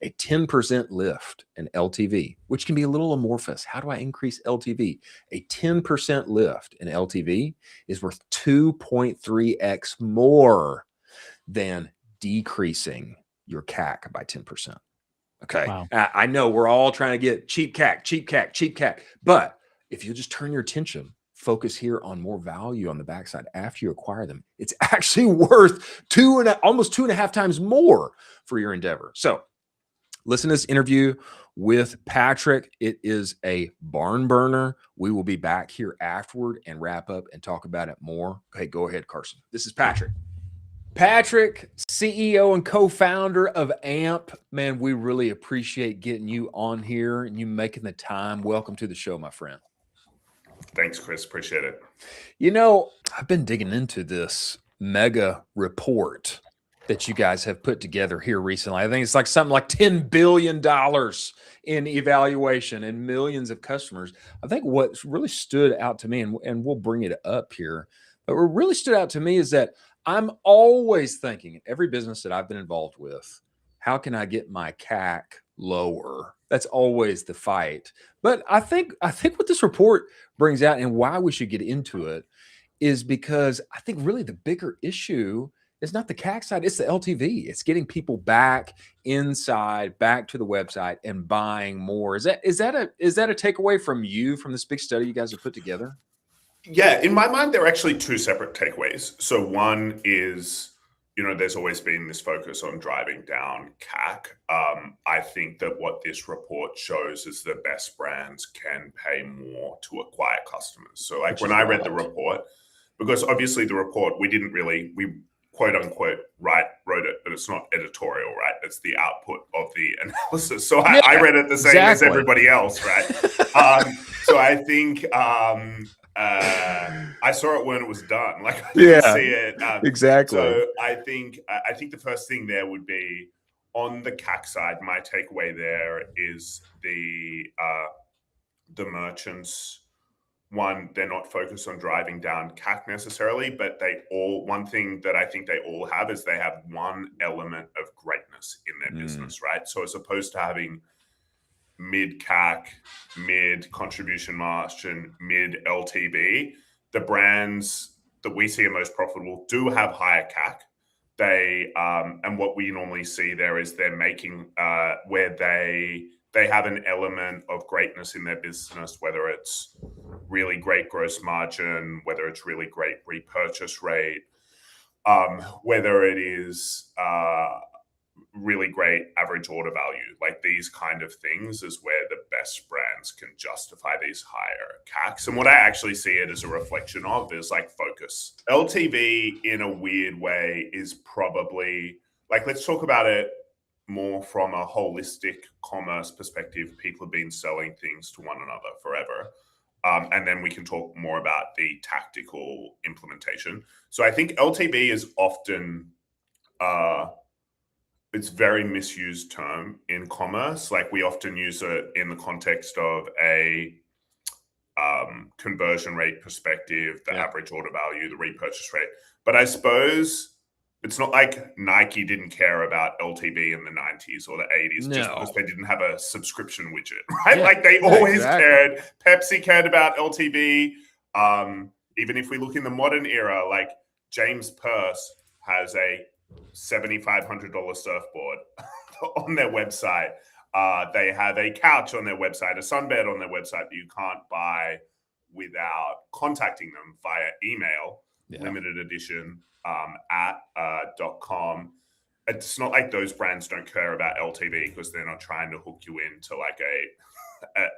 a 10% lift in LTV, which can be a little amorphous. How do I increase LTV? A 10% lift in LTV is worth 2.3x more than decreasing your CAC by 10%. Okay. Wow. I know we're all trying to get cheap CAC, cheap CAC, cheap CAC. But if you just turn your attention, focus here on more value on the backside after you acquire them, it's actually worth almost 2.5 times more for your endeavor. So listen to this interview with Patrick. It is a barn burner. We will be back here afterward and wrap up and talk about it more. Okay, go ahead, Carson. This is Patrick. Patrick, CEO and co-founder of AMP. Man, we really appreciate getting you on here and you making the time. Welcome to the show, my friend. Thanks, Chris. Appreciate it. You know, I've been digging into this mega report that you guys have put together here recently. I think it's like something like $10 billion in evaluation and millions of customers. I think what really stood out to me, and we'll bring it up here, but what really stood out to me is that I'm always thinking in every business that I've been involved with, how can I get my CAC lower? That's always the fight. But I think what this report brings out and why we should get into it is because I think really the bigger issue is not the CAC side, it's the LTV. It's getting people back inside, back to the website and buying more. Is that a takeaway from you from this big study you guys have put together? Yeah, in my mind, there are actually two separate takeaways. So one is, there's always been this focus on driving down CAC. I think that what this report shows is the best brands can pay more to acquire customers. So like when I read the report, because obviously the report, we quote unquote wrote it, but it's not editorial, right? It's the output of the analysis. So I read it the same as everybody else, right? So I think I saw it when it was done. Like I didn't see it. Exactly. So I think the first thing there would be on the CAC side. My takeaway there is the merchants. One, they're not focused on driving down CAC necessarily, but one thing that I think they all have is they have one element of greatness in their business, right? So as opposed to having mid CAC, mid contribution margin, mid LTV, the brands that we see are most profitable do have higher CAC. And what we normally see there is they're making where they have an element of greatness in their business, whether it's really great gross margin, whether it's really great repurchase rate, whether it is really great average order value. Like these kind of things is where the best brands can justify these higher CACs. And what I actually see it as a reflection of is like focus. LTV in a weird way is probably like, let's talk about it more from a holistic commerce perspective. People have been selling things to one another forever. And then we can talk more about the tactical implementation. So I think LTV is often, it's a very misused term in commerce. Like we often use it in the context of a conversion rate perspective, the average order value, the repurchase rate. But I suppose it's not like Nike didn't care about LTV in the 90s or the 80s just because they didn't have a subscription widget, right? Like they always cared. Pepsi cared about LTV. Even if we look in the modern era, like James Purse has a $7,500 surfboard on their website. They have a couch on their website, a sunbed on their website that you can't buy without contacting them via email, limited edition. at .com. it's not like those brands don't care about LTV because they're not trying to hook you into like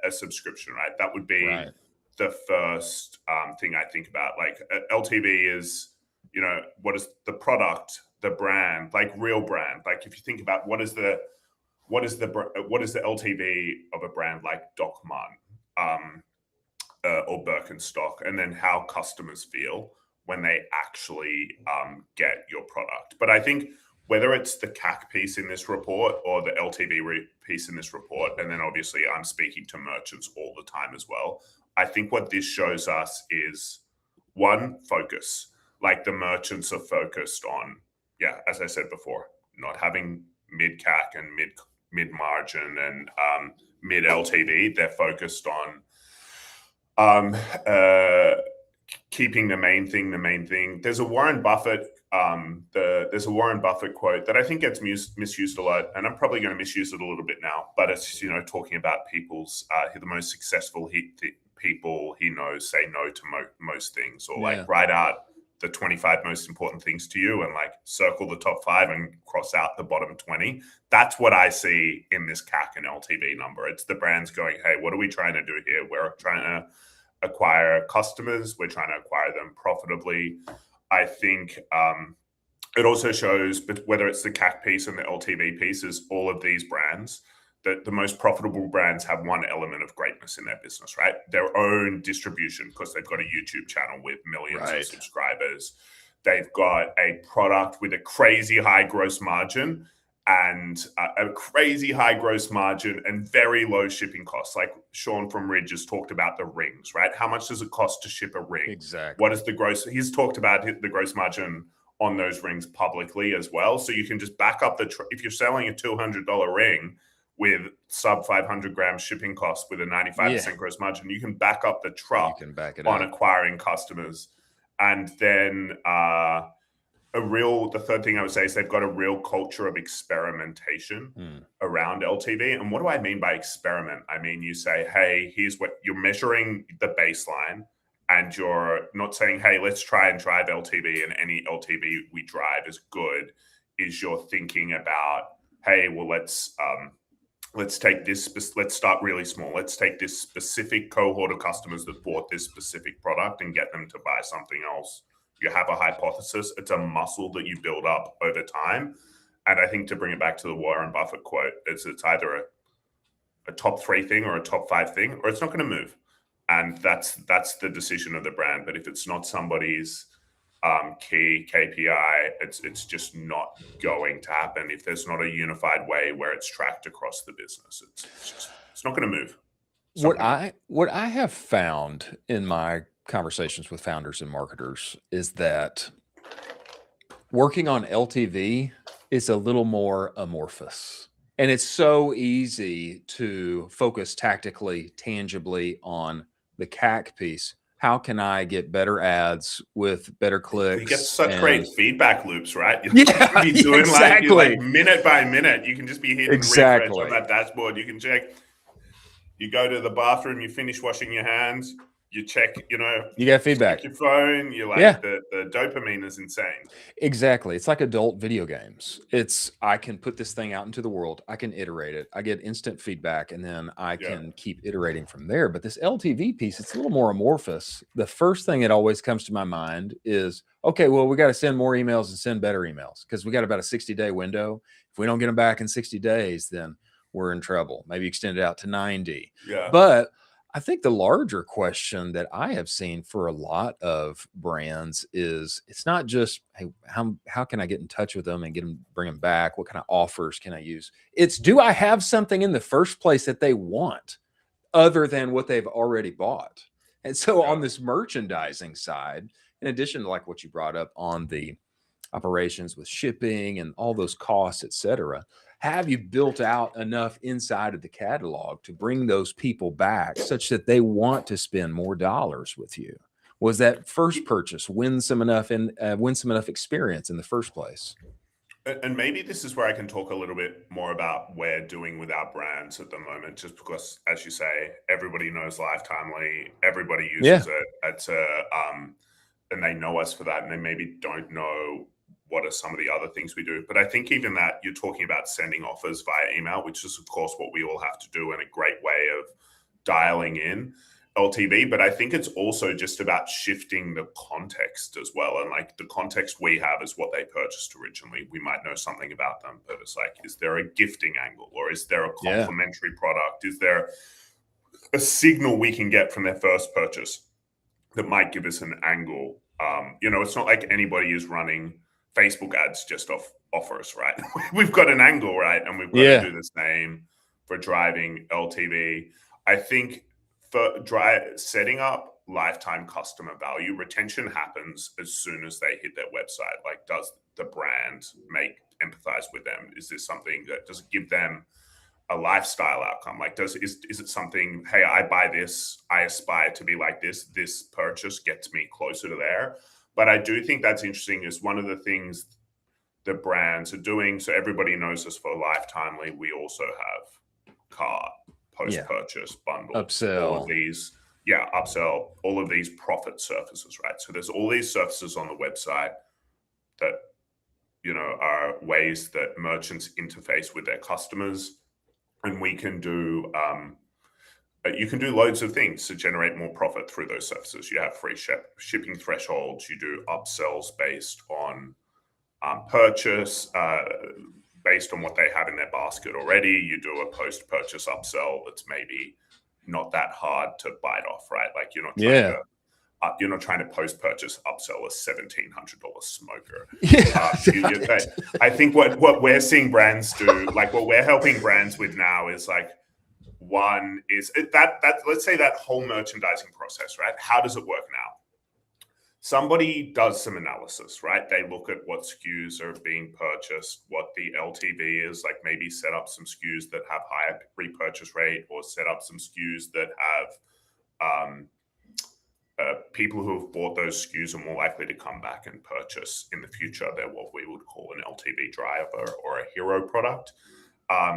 a subscription, right? That would be Right. the first thing I think about. Like LTV is, you know, what is the product, the brand, like real brand. Like if you think about what is the LTV of a brand like Doc Marten or Birkenstock, and then how customers feel when they actually get your product. But I think whether it's the CAC piece in this report or the LTV piece in this report, and then obviously I'm speaking to merchants all the time as well, I think what this shows us is, one, focus. Like the merchants are focused on, yeah, as I said before, not having mid CAC and mid margin and mid LTV. They're focused on keeping the main thing. There's a Warren Buffett quote that I think gets misused a lot, and I'm probably going to misuse it a little bit now. But it's, you know, talking about people's the most successful people he knows say no to most things, or like write out the 25 most important things to you and like circle the top 5 and cross out the bottom 20. That's what I see in this CAC and LTV number. It's the brands going, hey, what are we trying to do here? We're trying to acquire customers. We're trying to acquire them profitably. I think it also shows, but whether it's the CAC piece and the LTV piece, is all of these brands, that the most profitable brands have one element of greatness in their business, right? Their own distribution, because they've got a YouTube channel with millions of subscribers. They've got a product with a crazy high gross margin and very low shipping costs. Like Sean from Ridge has talked about the rings, right? How much does it cost to ship a ring? Exactly. What is the gross? He's talked about the gross margin on those rings publicly as well. So you can just back up if you're selling a $200 ring with sub 500 gram shipping costs with a 95% gross margin, you can back up the truck on acquiring customers. And then the third thing I would say is they've got a real culture of experimentation around LTV. And what do I mean by experiment? I mean, you say, hey, here's what you're measuring, the baseline, and you're not saying, hey, let's try and drive LTV, and any LTV we drive is good. Is you're thinking about, hey, well, let's take this, let's start really small. Let's take this specific cohort of customers that bought this specific product and get them to buy something else. You have a hypothesis. It's a muscle that you build up over time. And I think, to bring it back to the Warren Buffett quote, it's either a top 3 thing or a top 5 thing, or it's not going to move. And that's the decision of the brand. But if it's not somebody's key KPI, it's just not going to happen. If there's not a unified way where it's tracked across the business, it's not going to move. What I have found in my conversations with founders and marketers is that working on LTV is a little more amorphous, and it's so easy to focus tactically, tangibly on the CAC piece. How can I get better ads with better clicks? You get such great feedback loops, right? You can be doing like minute by minute. You can just be hitting refresh on that dashboard. You can check. You go to the bathroom, you finish washing your hands, you check, you get feedback. Check your phone. You're like, the dopamine is insane. Exactly. It's like adult video games. I can put this thing out into the world. I can iterate it. I get instant feedback, and then I can keep iterating from there. But this LTV piece, it's a little more amorphous. The first thing that always comes to my mind is, okay, well, we got to send more emails and send better emails, because we got about a 60-day window. If we don't get them back in 60 days, then we're in trouble. Maybe extend it out to 90. Yeah. But I think the larger question that I have seen for a lot of brands is, it's not just, hey, how can I get in touch with them and bring them back? What kind of offers can I use? It's, do I have something in the first place that they want other than what they've already bought? And so on this merchandising side, in addition to like what you brought up on the operations with shipping and all those costs, et cetera, have you built out enough inside of the catalog to bring those people back such that they want to spend more dollars with you? Was that first purchase winsome enough experience in the first place? And maybe this is where I can talk a little bit more about what we're doing with our brands at the moment, just because, as you say, everybody knows Lifetimely, everybody uses it. And they know us for that, and they maybe don't know what are some of the other things we do. But I think even that, you're talking about sending offers via email, which is of course what we all have to do, and a great way of dialing in LTV. But I think it's also just about shifting the context as well. And like the context we have is what they purchased originally. We might know something about them, but it's like, is there a gifting angle, or is there a complementary product? Is there a signal we can get from their first purchase that might give us an angle? It's not like anybody is running Facebook ads just off offers, right? We've got an angle, right? And we've got to do the same for driving LTV. I think for setting up lifetime customer value, retention happens as soon as they hit their website. Like, does the brand empathize with them? Is this something that does it give them a lifestyle outcome? Like, is it something, hey, I buy this, I aspire to be like this purchase gets me closer to there? But I do think that's interesting, is one of the things the brands are doing. So everybody knows us for Lifetimely. We also have cart, post-purchase, bundle, upsell, all of these, upsell, all of these profit surfaces, right? So there's all these surfaces on the website that, are ways that merchants interface with their customers. And we can do, you can do loads of things to generate more profit through those surfaces. You have free shipping thresholds. You do upsells based on purchase, based on what they have in their basket already. You do a post-purchase upsell that's maybe not that hard to bite off, right? Like you're not trying to post-purchase upsell a $1,700 smoker. I think what we're seeing brands do, like what we're helping brands with now, is like, one is that let's say that whole merchandising process, right? How does it work now? Somebody does some analysis, right? They look at what SKUs are being purchased, what the LTV is, like maybe set up some SKUs that have higher repurchase rate, or set up some SKUs that have people who have bought those SKUs are more likely to come back and purchase in the future. They're what we would call an LTV driver or a hero product.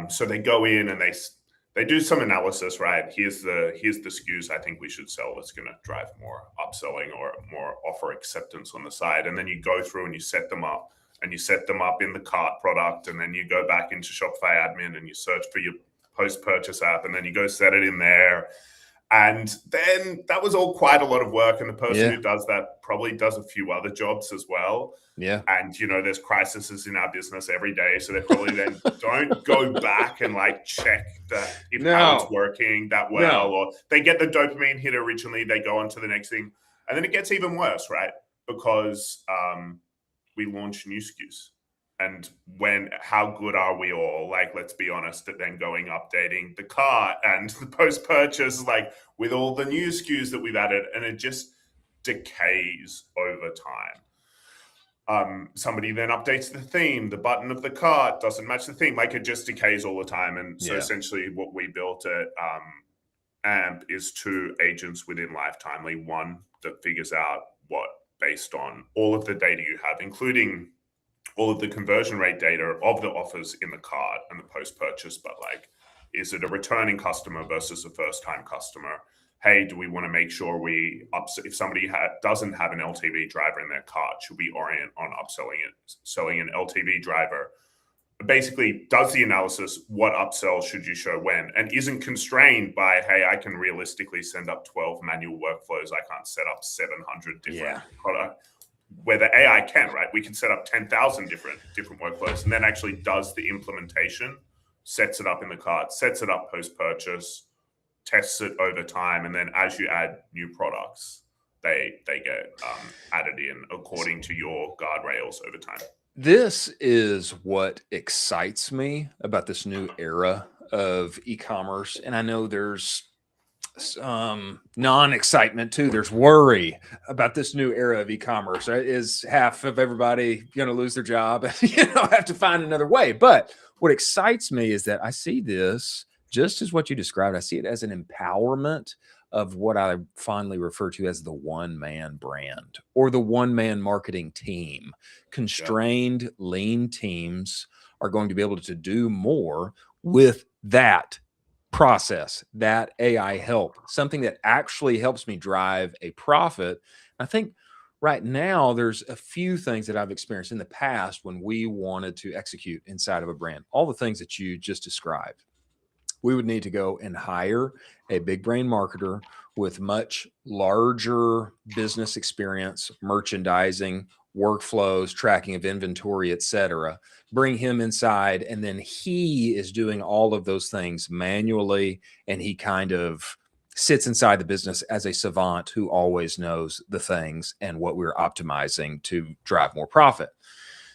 So they go in and they do some analysis, right? Here's the SKUs I think we should sell that's going to drive more upselling or more offer acceptance on the side. And then you go through and you set them up, and you set them up in the cart product. And then you go back into Shopify admin and you search for your post-purchase app, and then you go set it in there. And then that was all quite a lot of work. And the person who does that probably does a few other jobs as well. Yeah. And, there's crises in our business every day. So they probably then don't go back and like check that how it's working that well, or they get the dopamine hit originally, they go on to the next thing. And then it gets even worse, right? Because we launch new SKUs. And how good are we all, like, let's be honest, at then going updating the cart and the post-purchase, like with all the new SKUs that we've added, and it just decays over time. Somebody then updates the theme, the button of the cart doesn't match the theme, like it just decays all the time. And so essentially what we built at AMP is 2 agents within Lifetimely. One that figures out what, based on all of the data you have, including all of the conversion rate data of the offers in the cart and the post-purchase, but like, is it a returning customer versus a first-time customer? Hey, do we want to make sure if somebody doesn't have an LTV driver in their cart, should we orient on selling an LTV driver? Basically, does the analysis, what upsell should you show when, and isn't constrained by, hey, I can realistically send up 12 manual workflows. I can't set up 700 different products. Where the AI can, right? We can set up 10,000 different workflows, and then actually does the implementation, sets it up in the cart, sets it up post-purchase, tests it over time, and then as you add new products, they get added in according to your guardrails over time. This is what excites me about this new era of e-commerce. And I know there's non-excitement too. There's worry about this new era of e-commerce. Is half of everybody going to lose their job and have to find another way? But what excites me is that I see this just as what you described. I see it as an empowerment of what I fondly refer to as the one-man brand or the one-man marketing team. Constrained, lean teams are going to be able to do more with that process, that AI help, something that actually helps me drive a profit. I think right now, there's a few things that I've experienced in the past when we wanted to execute inside of a brand, all the things that you just described. We would need to go and hire a big brain marketer with much larger business experience, merchandising, workflows, tracking of inventory, et cetera. Bring him inside, and then he is doing all of those things manually, and he kind of sits inside the business as a savant who always knows the things and what we're optimizing to drive more profit.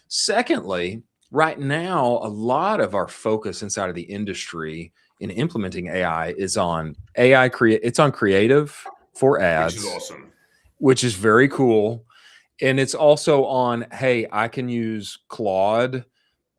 Secondly, right now, a lot of our focus inside of the industry in implementing AI is on it's on creative for ads, which is awesome, which is very cool. And it's also on, hey, I can use Claude,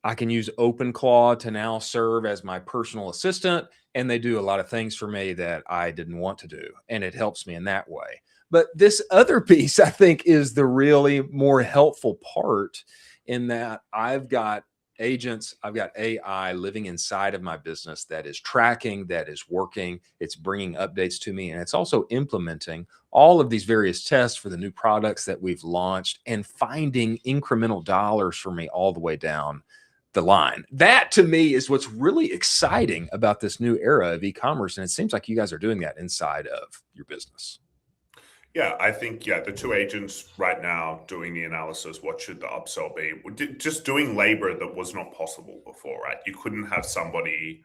I can use OpenClaw to now serve as my personal assistant. And they do a lot of things for me that I didn't want to do. And it helps me in that way. But this other piece, I think, is the really more helpful part, in that I've got agents, I've got AI living inside of my business that is tracking, that is working, it's bringing updates to me, and it's also implementing all of these various tests for the new products that we've launched and finding incremental dollars for me all the way down the line. That to me is what's really exciting about this new era of e-commerce. And it seems like you guys are doing that inside of your business. Yeah, I think, the two agents right now doing the analysis, what should the upsell be? Just doing labor that was not possible before, right? You couldn't have somebody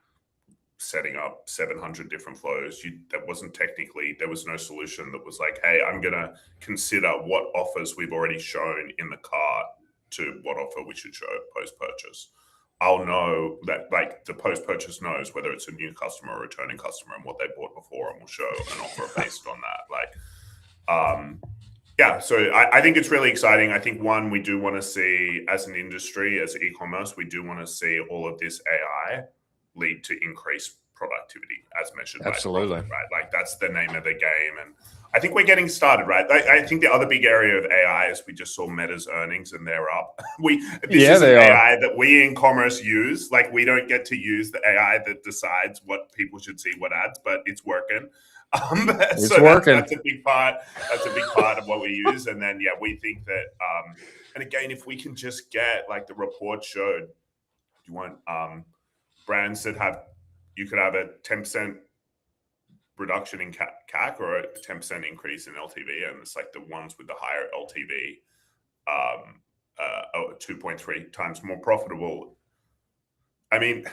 setting up 700 different flows. That wasn't technically, there was no solution that was like, hey, I'm going to consider what offers we've already shown in the cart to what offer we should show post-purchase. I'll know that, like, the post-purchase knows whether it's a new customer or returning customer and what they bought before, and we'll show an offer based on that. Like, so I think it's really exciting. I think, one, we do want to see, as an industry, as e-commerce, we do want to see all of this AI lead to increased productivity as measured by profit, right? Like, that's the name of the game. And I think we're getting started, right? I think the other big area of AI is we just saw Meta's earnings and they're up. This is an AI that we in commerce use. Like, we don't get to use the AI that decides what people should see, what ads, but it's working. It's working. That's a big part. That's a big part of what we use. And then, we think that, and again, if we can just get, like the report showed, you want brands that you could have a 10% reduction in CAC or a 10% increase in LTV. And it's like the ones with the higher LTV, 2.3 times more profitable. I mean,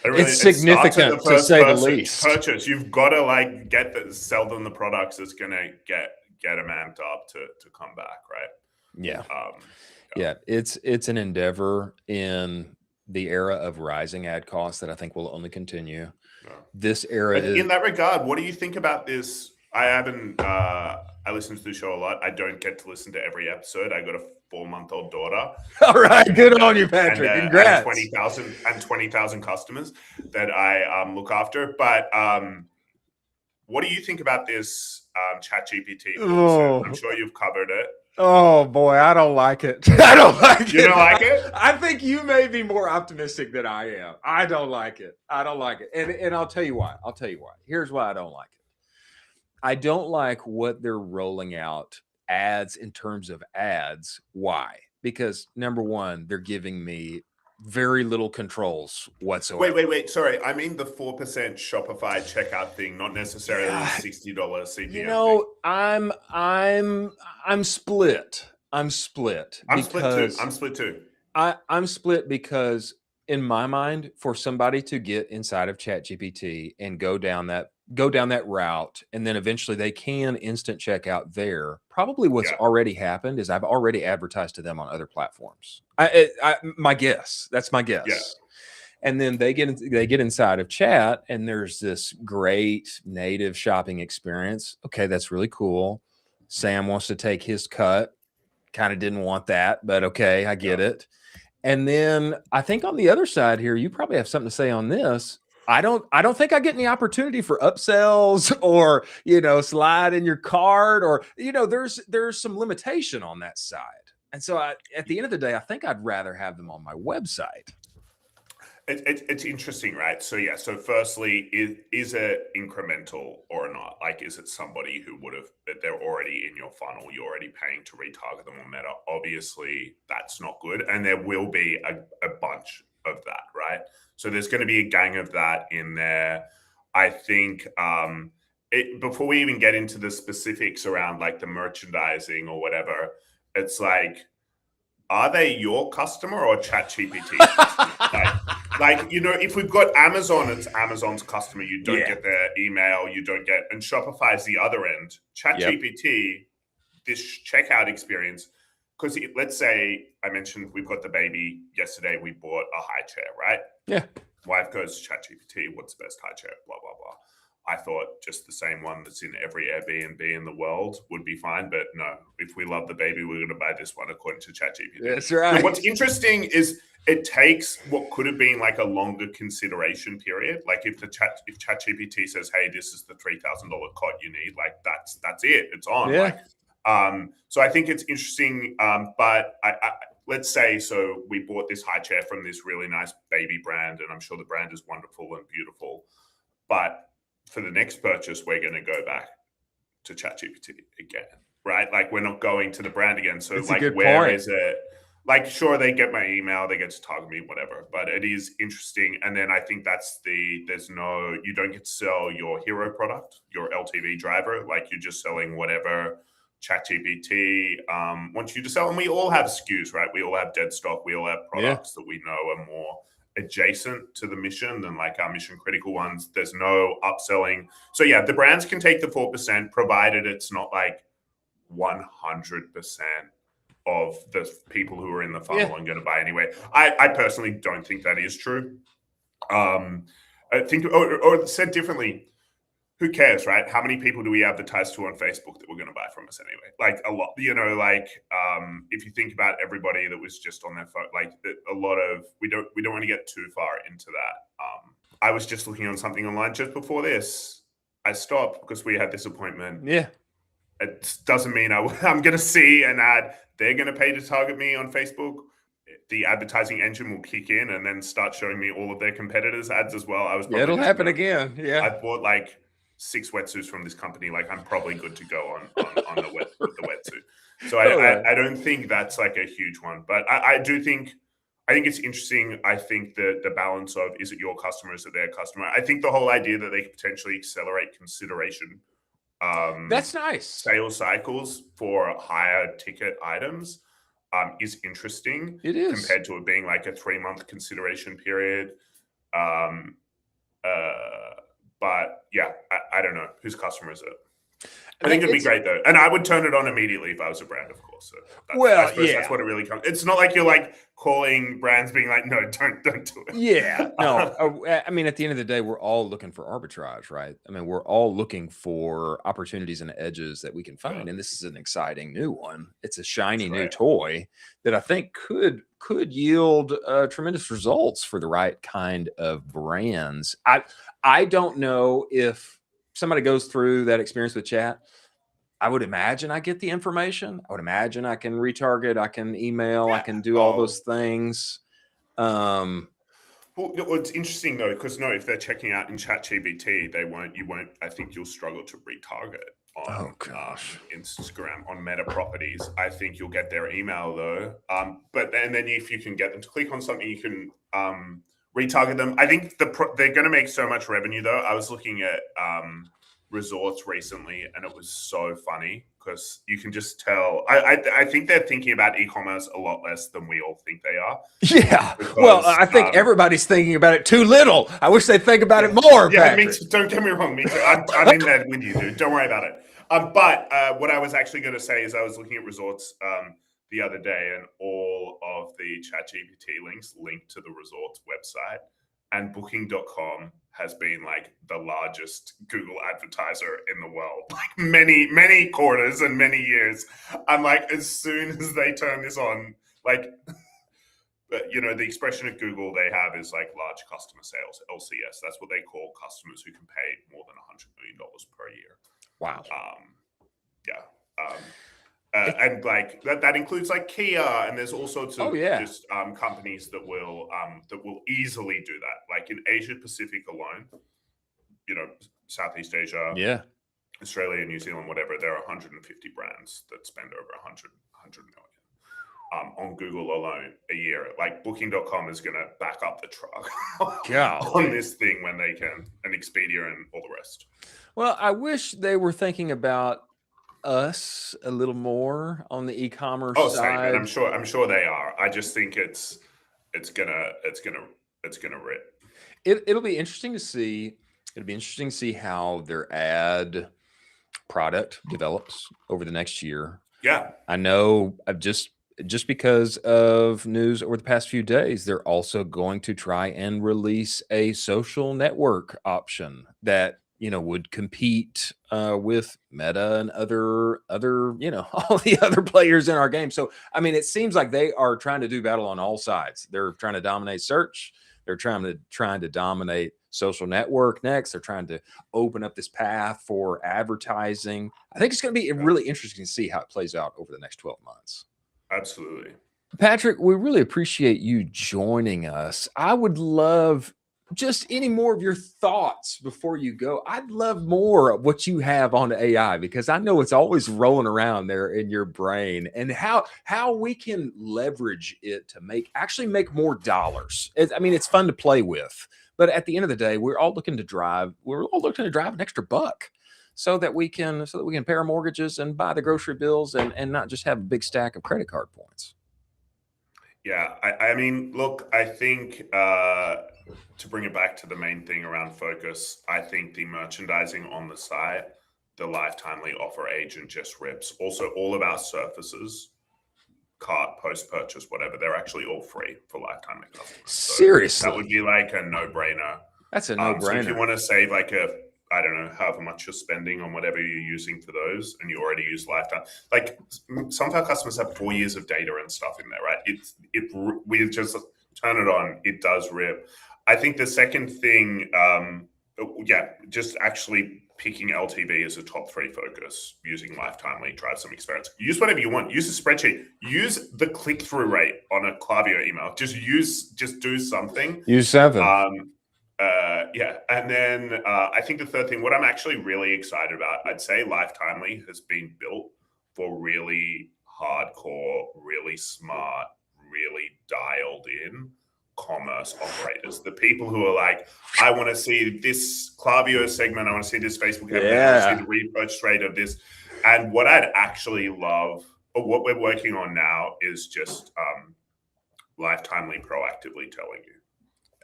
it's significant, to say the least. Purchase, you've got to sell them the products that's going to get them amped up to come back, right? Yeah. It's an endeavor in the era of rising ad costs that I think will only continue. This era in that regard, what do you think about this? I listen to the show a lot. I don't get to listen to every episode. I got a 4-month-old daughter. All right, good on you, Patrick. Congrats. And 20,000 customers that I look after. But what do you think about this ChatGPT? I'm sure you've covered it. Oh boy, I don't like it. I don't like it. You don't like it? I think you may be more optimistic than I am. I don't like it. And I'll tell you why. Here's why I don't like it. I don't like what they're rolling out ads in terms of ads. Why? Because number one, they're giving me very little controls whatsoever. Wait. Sorry. I mean the 4% Shopify checkout thing, not necessarily the $60 CPM. You know, thing. I'm split. I'm split too. I'm split because in my mind, for somebody to get inside of ChatGPT and go down that route, and then eventually they can instant checkout there. Probably what's already happened is I've already advertised to them on other platforms. My guess. That's my guess. Yeah. And then they get inside of chat, and there's this great native shopping experience. Okay, that's really cool. Sam wants to take his cut. Kind of didn't want that, but okay, I get it. And then I think on the other side here, you probably have something to say on this. I don't think I get any opportunity for upsells or, slide in your card, or, there's some limitation on that side. And so at the end of the day, I think I'd rather have them on my website. It's interesting, right? So yeah. So firstly, is it incremental or not? Like, is it somebody who would have that they're already in your funnel? You're already paying to retarget them on Meta. Obviously, that's not good, and there will be a bunch of that, right? So there's going to be a gang of that in there. I think before we even get into the specifics around like the merchandising or whatever, it's like, are they your customer or ChatGPT's customer? Like, if we've got Amazon, it's Amazon's customer. You don't get their email, you don't get, and Shopify's the other end. ChatGPT, this checkout experience, because let's say I mentioned we've got the baby yesterday, we bought a high chair, right? Yeah. Wife goes, ChatGPT, what's the best high chair? Blah, blah, blah. I thought just the same one that's in every Airbnb in the world would be fine. But no, if we love the baby, we're going to buy this one according to ChatGPT. That's right. So what's interesting is it takes what could have been like a longer consideration period. Like if ChatGPT says, hey, this is the $3,000 cot you need, like that's it. It's on. Yeah. So I think it's interesting. But let's say, so we bought this high chair from this really nice baby brand, and I'm sure the brand is wonderful and beautiful. But for the next purchase, we're going to go back to ChatGPT again, right? Like we're not going to the brand again. So like, where is it? Like, sure, they get my email, they get to target me, whatever. But it is interesting. And then I think you don't get to sell your hero product, your LTV driver. Like you're just selling whatever ChatGPT wants you to sell. And we all have SKUs, right? We all have dead stock. We all have products that we know are more adjacent to the mission than like our mission critical ones. There's no upselling. So yeah, the brands can take the 4%, provided it's not like 100% of the people who are in the funnel are going to buy anyway. I personally don't think that is true. I think, or said differently, who cares, right? How many people do we advertise to on Facebook that were going to buy from us anyway? Like a lot, if you think about everybody that was just on their phone, like a lot of, we don't want to get too far into that. I was just looking on something online just before this. I stopped because we had this appointment. Yeah. It doesn't mean I'm going to see an ad. They're going to pay to target me on Facebook. The advertising engine will kick in and then start showing me all of their competitors' ads as well. It'll happen again. Yeah. I bought like 6 wetsuits from this company. Like I'm probably good to go on the wetsuit. So I don't think that's like a huge one, but I think it's interesting. I think the balance of, is it your customer, is it their customer? I think the whole idea that they could potentially accelerate consideration, that's nice, sales cycles for higher ticket items is interesting. It is, compared to it being like a 3-month consideration period. But yeah, I don't know whose customer is it. I think it'd be great though, and I would turn it on immediately if I was a brand, of course. So that's what it really comes. It's not like you're like calling brands being like, no, don't do it. Yeah, no. I mean, at the end of the day, we're all looking for arbitrage, right? I mean, we're all looking for opportunities and edges that we can find, and this is an exciting new one. It's a shiny new toy that I think could yield tremendous results for the right kind of brands. I don't know if somebody goes through that experience with chat. I would imagine I get the information. I would imagine I can retarget, I can email, I can do all those things. Well, it's interesting though, because if they're checking out in ChatGPT, I think you'll struggle to retarget on Instagram, on Meta properties. I think you'll get their email though. But then if you can get them to click on something, you can retarget them. I think they're going to make so much revenue though. I was looking at resorts recently, and it was so funny because you can just tell. I think they're thinking about e-commerce a lot less than we all think they are. Yeah. Because, well, I think everybody's thinking about it too little. I wish they'd think about it more. Yeah, don't get me wrong. Me too. I'm in there with you, dude. Don't worry about it. But what I was actually going to say is I was looking at resorts the other day, and all of the ChatGPT links linked to the resort's website, and Booking.com has been like the largest Google advertiser in the world, like many quarters and many years. I'm like, as soon as they turn this on, like, the expression at Google they have is like large customer sales, LCS. That's what they call customers who can pay more than $100 million per year. Wow. and like that includes like Kia, and there's all sorts of just companies that will easily do that. Like in Asia Pacific alone, you know, Southeast Asia, Australia, New Zealand, whatever, there are 150 brands that spend over 100 million on Google alone a year. Like Booking.com is going to back up the truck on this thing when they can, and Expedia and all the rest. Well, I wish they were thinking about us a little more on the e-commerce side. I'm sure they are. I just think it's gonna rip. It'll be interesting to see. It'll be interesting to see how their ad product develops over the next year. Yeah, I know. Just because of news over the past few days, they're also going to try and release a social network option that would compete with Meta and other all the other players in our game. So I mean, it seems like they are trying to do battle on all sides. They're trying to dominate search. They're trying to dominate social network next. They're trying to open up this path for advertising. I think it's going to be really interesting to see how it plays out over the next 12 months. Absolutely. Patrick, we really appreciate you joining us. I would love just any more of your thoughts before you go. I'd love more of what you have on AI, because I know it's always rolling around there in your brain, and how we can leverage it to actually make more dollars. I mean, it's fun to play with, but at the end of the day, we're all looking to drive an extra buck so that we can pay our mortgages and buy the grocery bills and not just have a big stack of credit card points. Yeah, I mean, look, I think to bring it back to the main thing around focus, I think the merchandising on the site, the lifetimely offer agent just rips. Also, all of our surfaces, cart, post-purchase, whatever, they're actually all free for lifetime customers. So seriously, that would be like a no-brainer. That's a no-brainer. So if you want to save like I don't know, however much you're spending on whatever you're using for those, and you already use lifetime. Like some of our customers have 4 years of data and stuff in there, right? We just turn it on, it does rip. I think the second thing, just actually picking LTV as a top 3 focus, using lifetimely, drive some experience. Use whatever you want. Use a spreadsheet. Use the click-through rate on a Klaviyo email. Just do something. Use 7. And then I think the third thing, what I'm actually really excited about, I'd say lifetimely has been built for really hardcore, really smart, really dialed in commerce operators. The people who are like, I want to see this Klaviyo segment, I want to see this Facebook campaign, I want to see the repurchase rate of this. And what I'd actually love, or what we're working on now, is just lifetimely proactively telling you.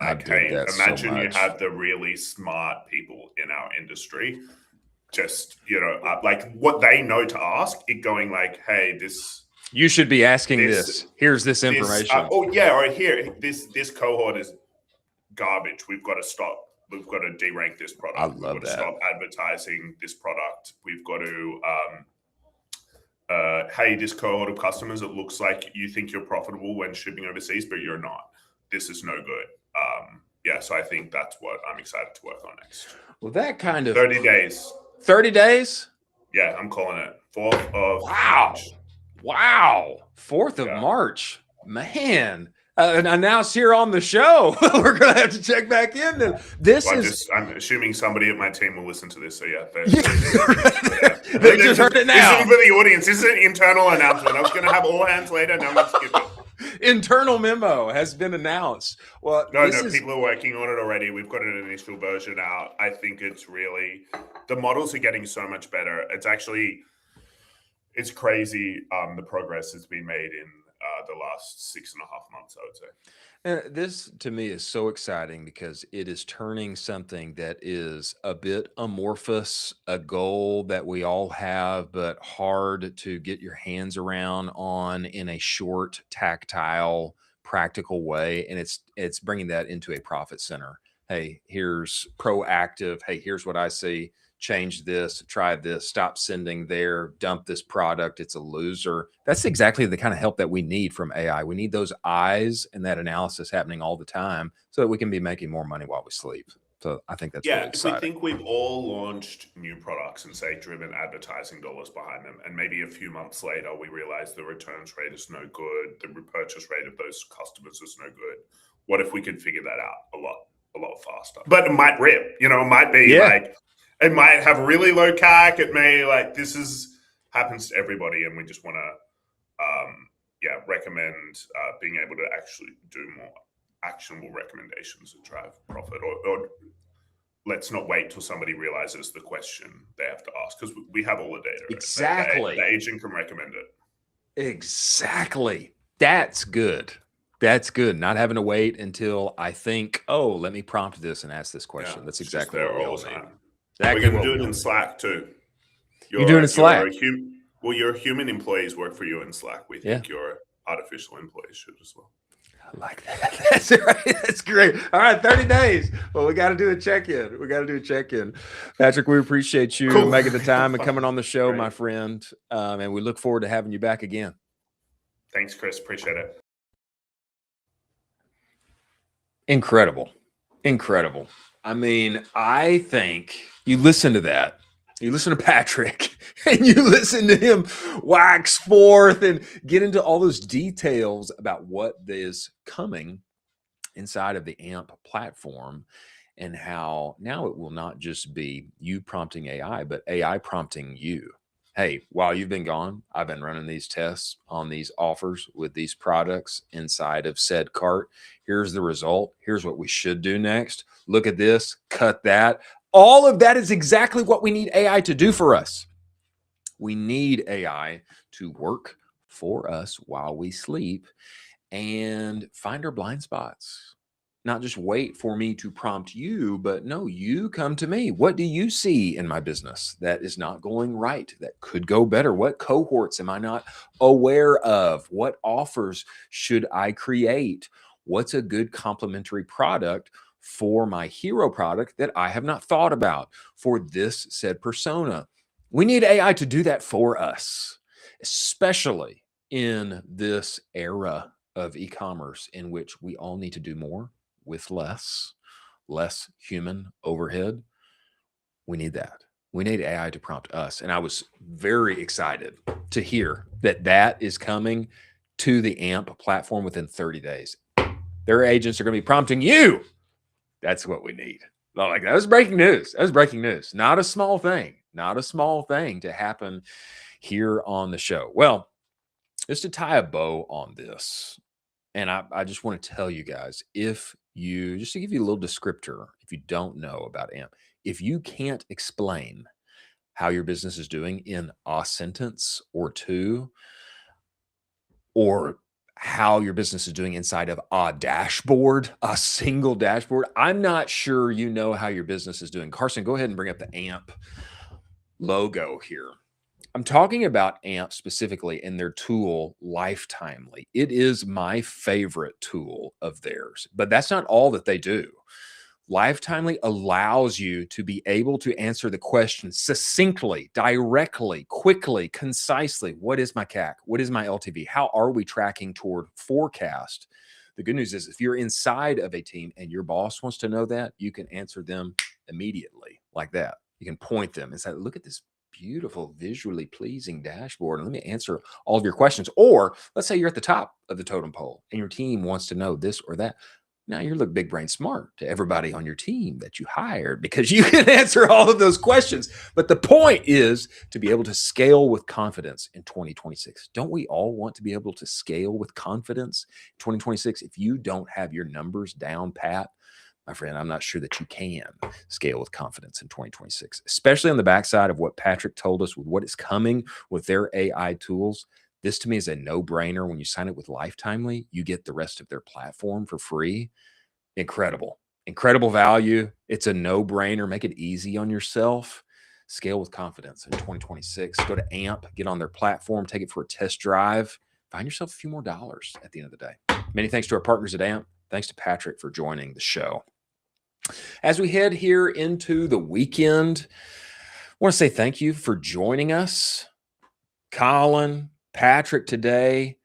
Okay, imagine you have the really smart people in our industry, just, like what they know to ask, it going like, hey, you should be asking this. Here's this information. Or here, this cohort is garbage. We've got to stop. We've got to derank this product. I love that. We've got to stop advertising this product. We've got to, hey, this cohort of customers, it looks like you think you're profitable when shipping overseas, but you're not. This is no good. So I think that's what I'm excited to work on next. Well, that kind of 30 days. 30 days? Yeah, I'm calling it 4th of March. Wow. 4th of March. Man. And now it's here on the show. We're going to have to check back in. I'm assuming somebody at my team will listen to this. So they just heard it now. This is for the audience. This is an internal announcement. I was going to have all hands later. Now I'm going to skip it. Internal memo has been announced. Well, people are working on it already. We've got an initial version out. I think it's really, the models are getting so much better. It's crazy the progress that's been made in the last 6.5 months, I would say. And this to me is so exciting because it is turning something that is a bit amorphous, a goal that we all have, but hard to get your hands around on in a short, tactile, practical way. And it's bringing that into a profit center. Hey, here's proactive. Hey, here's what I see. Change this, try this, stop sending there, dump this product. It's a loser. That's exactly the kind of help that we need from AI. We need those eyes and that analysis happening all the time so that we can be making more money while we sleep. So I think that's Yeah, really if we exciting. think we've all launched new products and say driven advertising dollars behind them, and maybe a few months later we realize the returns rate is no good, the repurchase rate of those customers is no good. What if we could figure that out a lot faster? But it might rip, it might be Yeah. like it might have really low CAC. It may happens to everybody, and we just want to recommend being able to actually do more actionable recommendations that drive profit, or let's not wait till somebody realizes the question they have to ask, because we have all the data. Right? Exactly. The agent can recommend it. Exactly. That's good. That's good. Not having to wait until I think, oh, let me prompt this and ask this question. Yeah, That's it's exactly just what we there all all the need. time. Exactly We're going what to do we it all in need. Slack too. You do it in Slack? Your human employees work for you in Slack. We think your artificial employees should as well. I like that. That's right. That's great. All right, 30 days. Well, we got to do a check-in. Patrick, we appreciate you making the time and coming on the show, my friend. And we look forward to having you back again. Thanks, Chris. Appreciate it. Incredible. I mean, I think you listen to that. You listen to Patrick and you listen to him wax forth and get into all those details about what is coming inside of the AMP platform, and how now it will not just be you prompting AI, but AI prompting you. Hey, while you've been gone, I've been running these tests on these offers with these products inside of said cart. Here's the result. Here's what we should do next. Look at this, cut that. All of that is exactly what we need AI to do for us. We need AI to work for us while we sleep and find our blind spots. Not just wait for me to prompt you, but no, you come to me. What do you see in my business that is not going right, that could go better? What cohorts am I not aware of? What offers should I create? What's a good complementary product for my hero product that I have not thought about for this said persona? We need AI to do that for us, especially in this era of e-commerce in which we all need to do more with less human overhead. We need that. We need AI to prompt us. And I was very excited to hear that that is coming to the AMP platform within 30 days. Their agents are going to be prompting you. That's what we need. Like, that was breaking news. Not a small thing. To happen here on the show. Well, just to tie a bow on this, and I just want to tell you guys, just to give you a little descriptor, if you don't know about AMP, if you can't explain how your business is doing in a sentence or two, or how your business is doing inside of a dashboard, a single dashboard, I'm not sure you know how your business is doing. Carson, go ahead and bring up the AMP logo here. I'm talking about AMP specifically in their tool, Lifetimely. It is my favorite tool of theirs, but that's not all that they do. Lifetimely allows you to be able to answer the question succinctly, directly, quickly, concisely. What is my CAC? What is my LTV? How are we tracking toward forecast? The good news is, if you're inside of a team and your boss wants to know that, you can answer them immediately like that. You can point them and say, look at this beautiful, visually pleasing dashboard, and let me answer all of your questions. Or let's say you're at the top of the totem pole and your team wants to know this or that. Now you look big brain smart to everybody on your team that you hired, because you can answer all of those questions. But the point is to be able to scale with confidence in 2026. Don't we all want to be able to scale with confidence in 2026? If you don't have your numbers down pat, my friend, I'm not sure that you can scale with confidence in 2026, especially on the backside of what Patrick told us with what is coming with their AI tools. This to me is a no-brainer. When you sign up with Lifetimely, you get the rest of their platform for free. Incredible value. It's a no-brainer. Make it easy on yourself. Scale with confidence in 2026. Go to AMP, get on their platform, take it for a test drive. Find yourself a few more dollars at the end of the day. Many thanks to our partners at AMP. Thanks to Patrick for joining the show. As we head here into the weekend, I want to say thank you for joining us. Colin, Patrick today,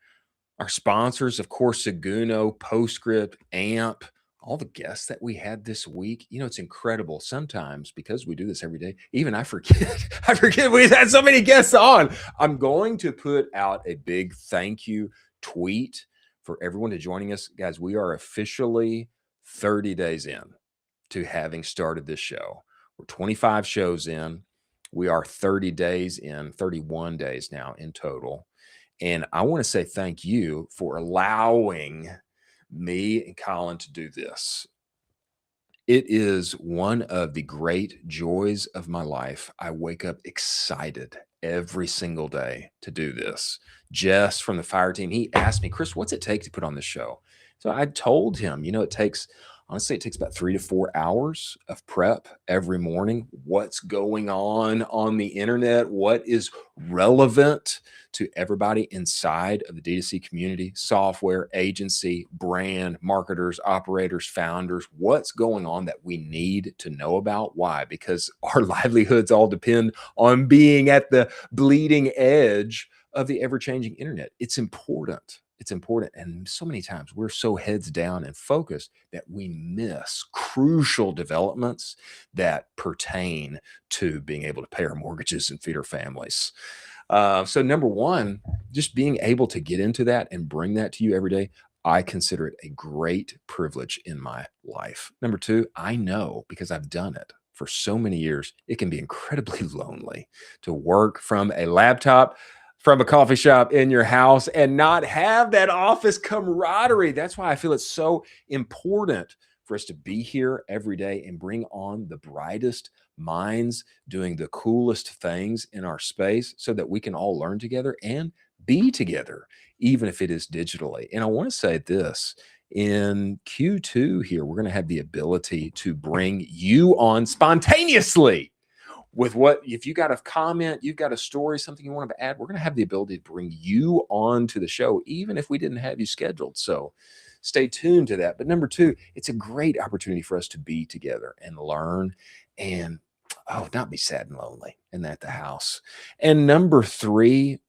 our sponsors, of course, Seguno, Postscript, AMP, all the guests that we had this week. You know, it's incredible. Sometimes because we do this every day, even I forget, I forget we've had so many guests on. I'm going to put out a big thank you tweet for everyone to joining us. Guys, we are officially 30 days in to having started this show. We're 25 shows in. We are 30 days in, 31 days now in total. And I want to say thank you for allowing me and Colin to do this. It is one of the great joys of my life. I wake up excited every single day to do this. Jess from the fire team, he asked me, Chris, what's it take to put on this show? So I told him, you know, honestly, it takes about 3 to 4 hours of prep every morning. What's going on the internet? What is relevant to everybody inside of the D2C community, software, agency, brand, marketers, operators, founders? What's going on that we need to know about? Why? Because our livelihoods all depend on being at the bleeding edge of the ever-changing internet. It's important. It's important. And so many times we're so heads down and focused that we miss crucial developments that pertain to being able to pay our mortgages and feed our families. So number one, just being able to get into that and bring that to you every day, I consider it a great privilege in my life. Number two, I know because I've done it for so many years, it can be incredibly lonely to work from a laptop, from a coffee shop in your house and not have that office camaraderie. That's why I feel it's so important for us to be here every day and bring on the brightest minds doing the coolest things in our space so that we can all learn together and be together, even if it is digitally. And I want to say this. In Q2 here, we're going to have the ability to bring you on spontaneously with if you got a comment, you've got a story, something you want to add, we're going to have the ability to bring you on to the show, even if we didn't have you scheduled. So stay tuned to that. But number two, it's a great opportunity for us to be together and learn and not be sad and lonely and at the house. And number three,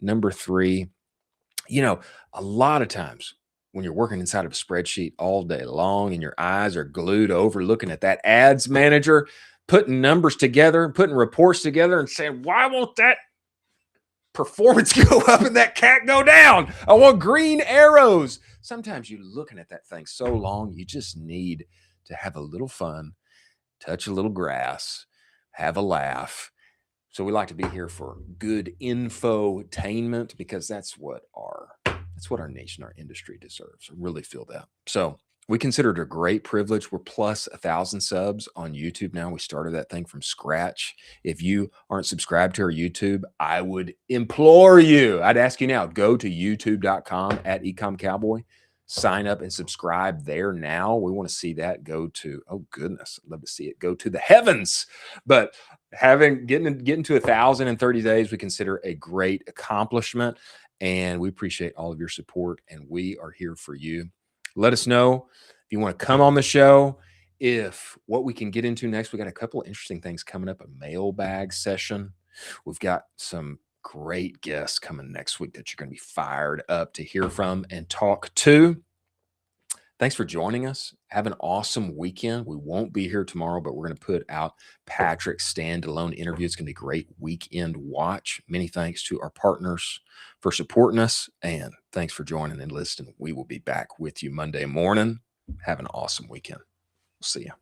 you know, a lot of times when you're working inside of a spreadsheet all day long and your eyes are glued over looking at that ads manager, putting numbers together, putting reports together and saying, why won't that performance go up and that CAC go down? I want green arrows. Sometimes you're looking at that thing so long, you just need to have a little fun, touch a little grass, have a laugh. So we like to be here for good infotainment because that's what our nation, our industry deserves. I really feel that. So we consider it a great privilege. We're plus 1,000 subs on YouTube now. We started that thing from scratch. If you aren't subscribed to our YouTube, I would implore you. I'd ask you now, go to youtube.com @ecomcowboy. Sign up and subscribe there now. We want to see that go to, oh goodness, I'd love to see it go to the heavens. But getting to 1,000 in 30 days, we consider a great accomplishment. And we appreciate all of your support. And we are here for you. Let us know if you want to come on the show, if what we can get into next. We got a couple of interesting things coming up, a mailbag session. We've got some great guests coming next week that you're going to be fired up to hear from and talk to. Thanks for joining us. Have an awesome weekend. We won't be here tomorrow, but we're going to put out Patrick's standalone interview. It's going to be a great weekend watch. Many thanks to our partners for supporting us, and thanks for joining and listening. We will be back with you Monday morning. Have an awesome weekend. We'll see you.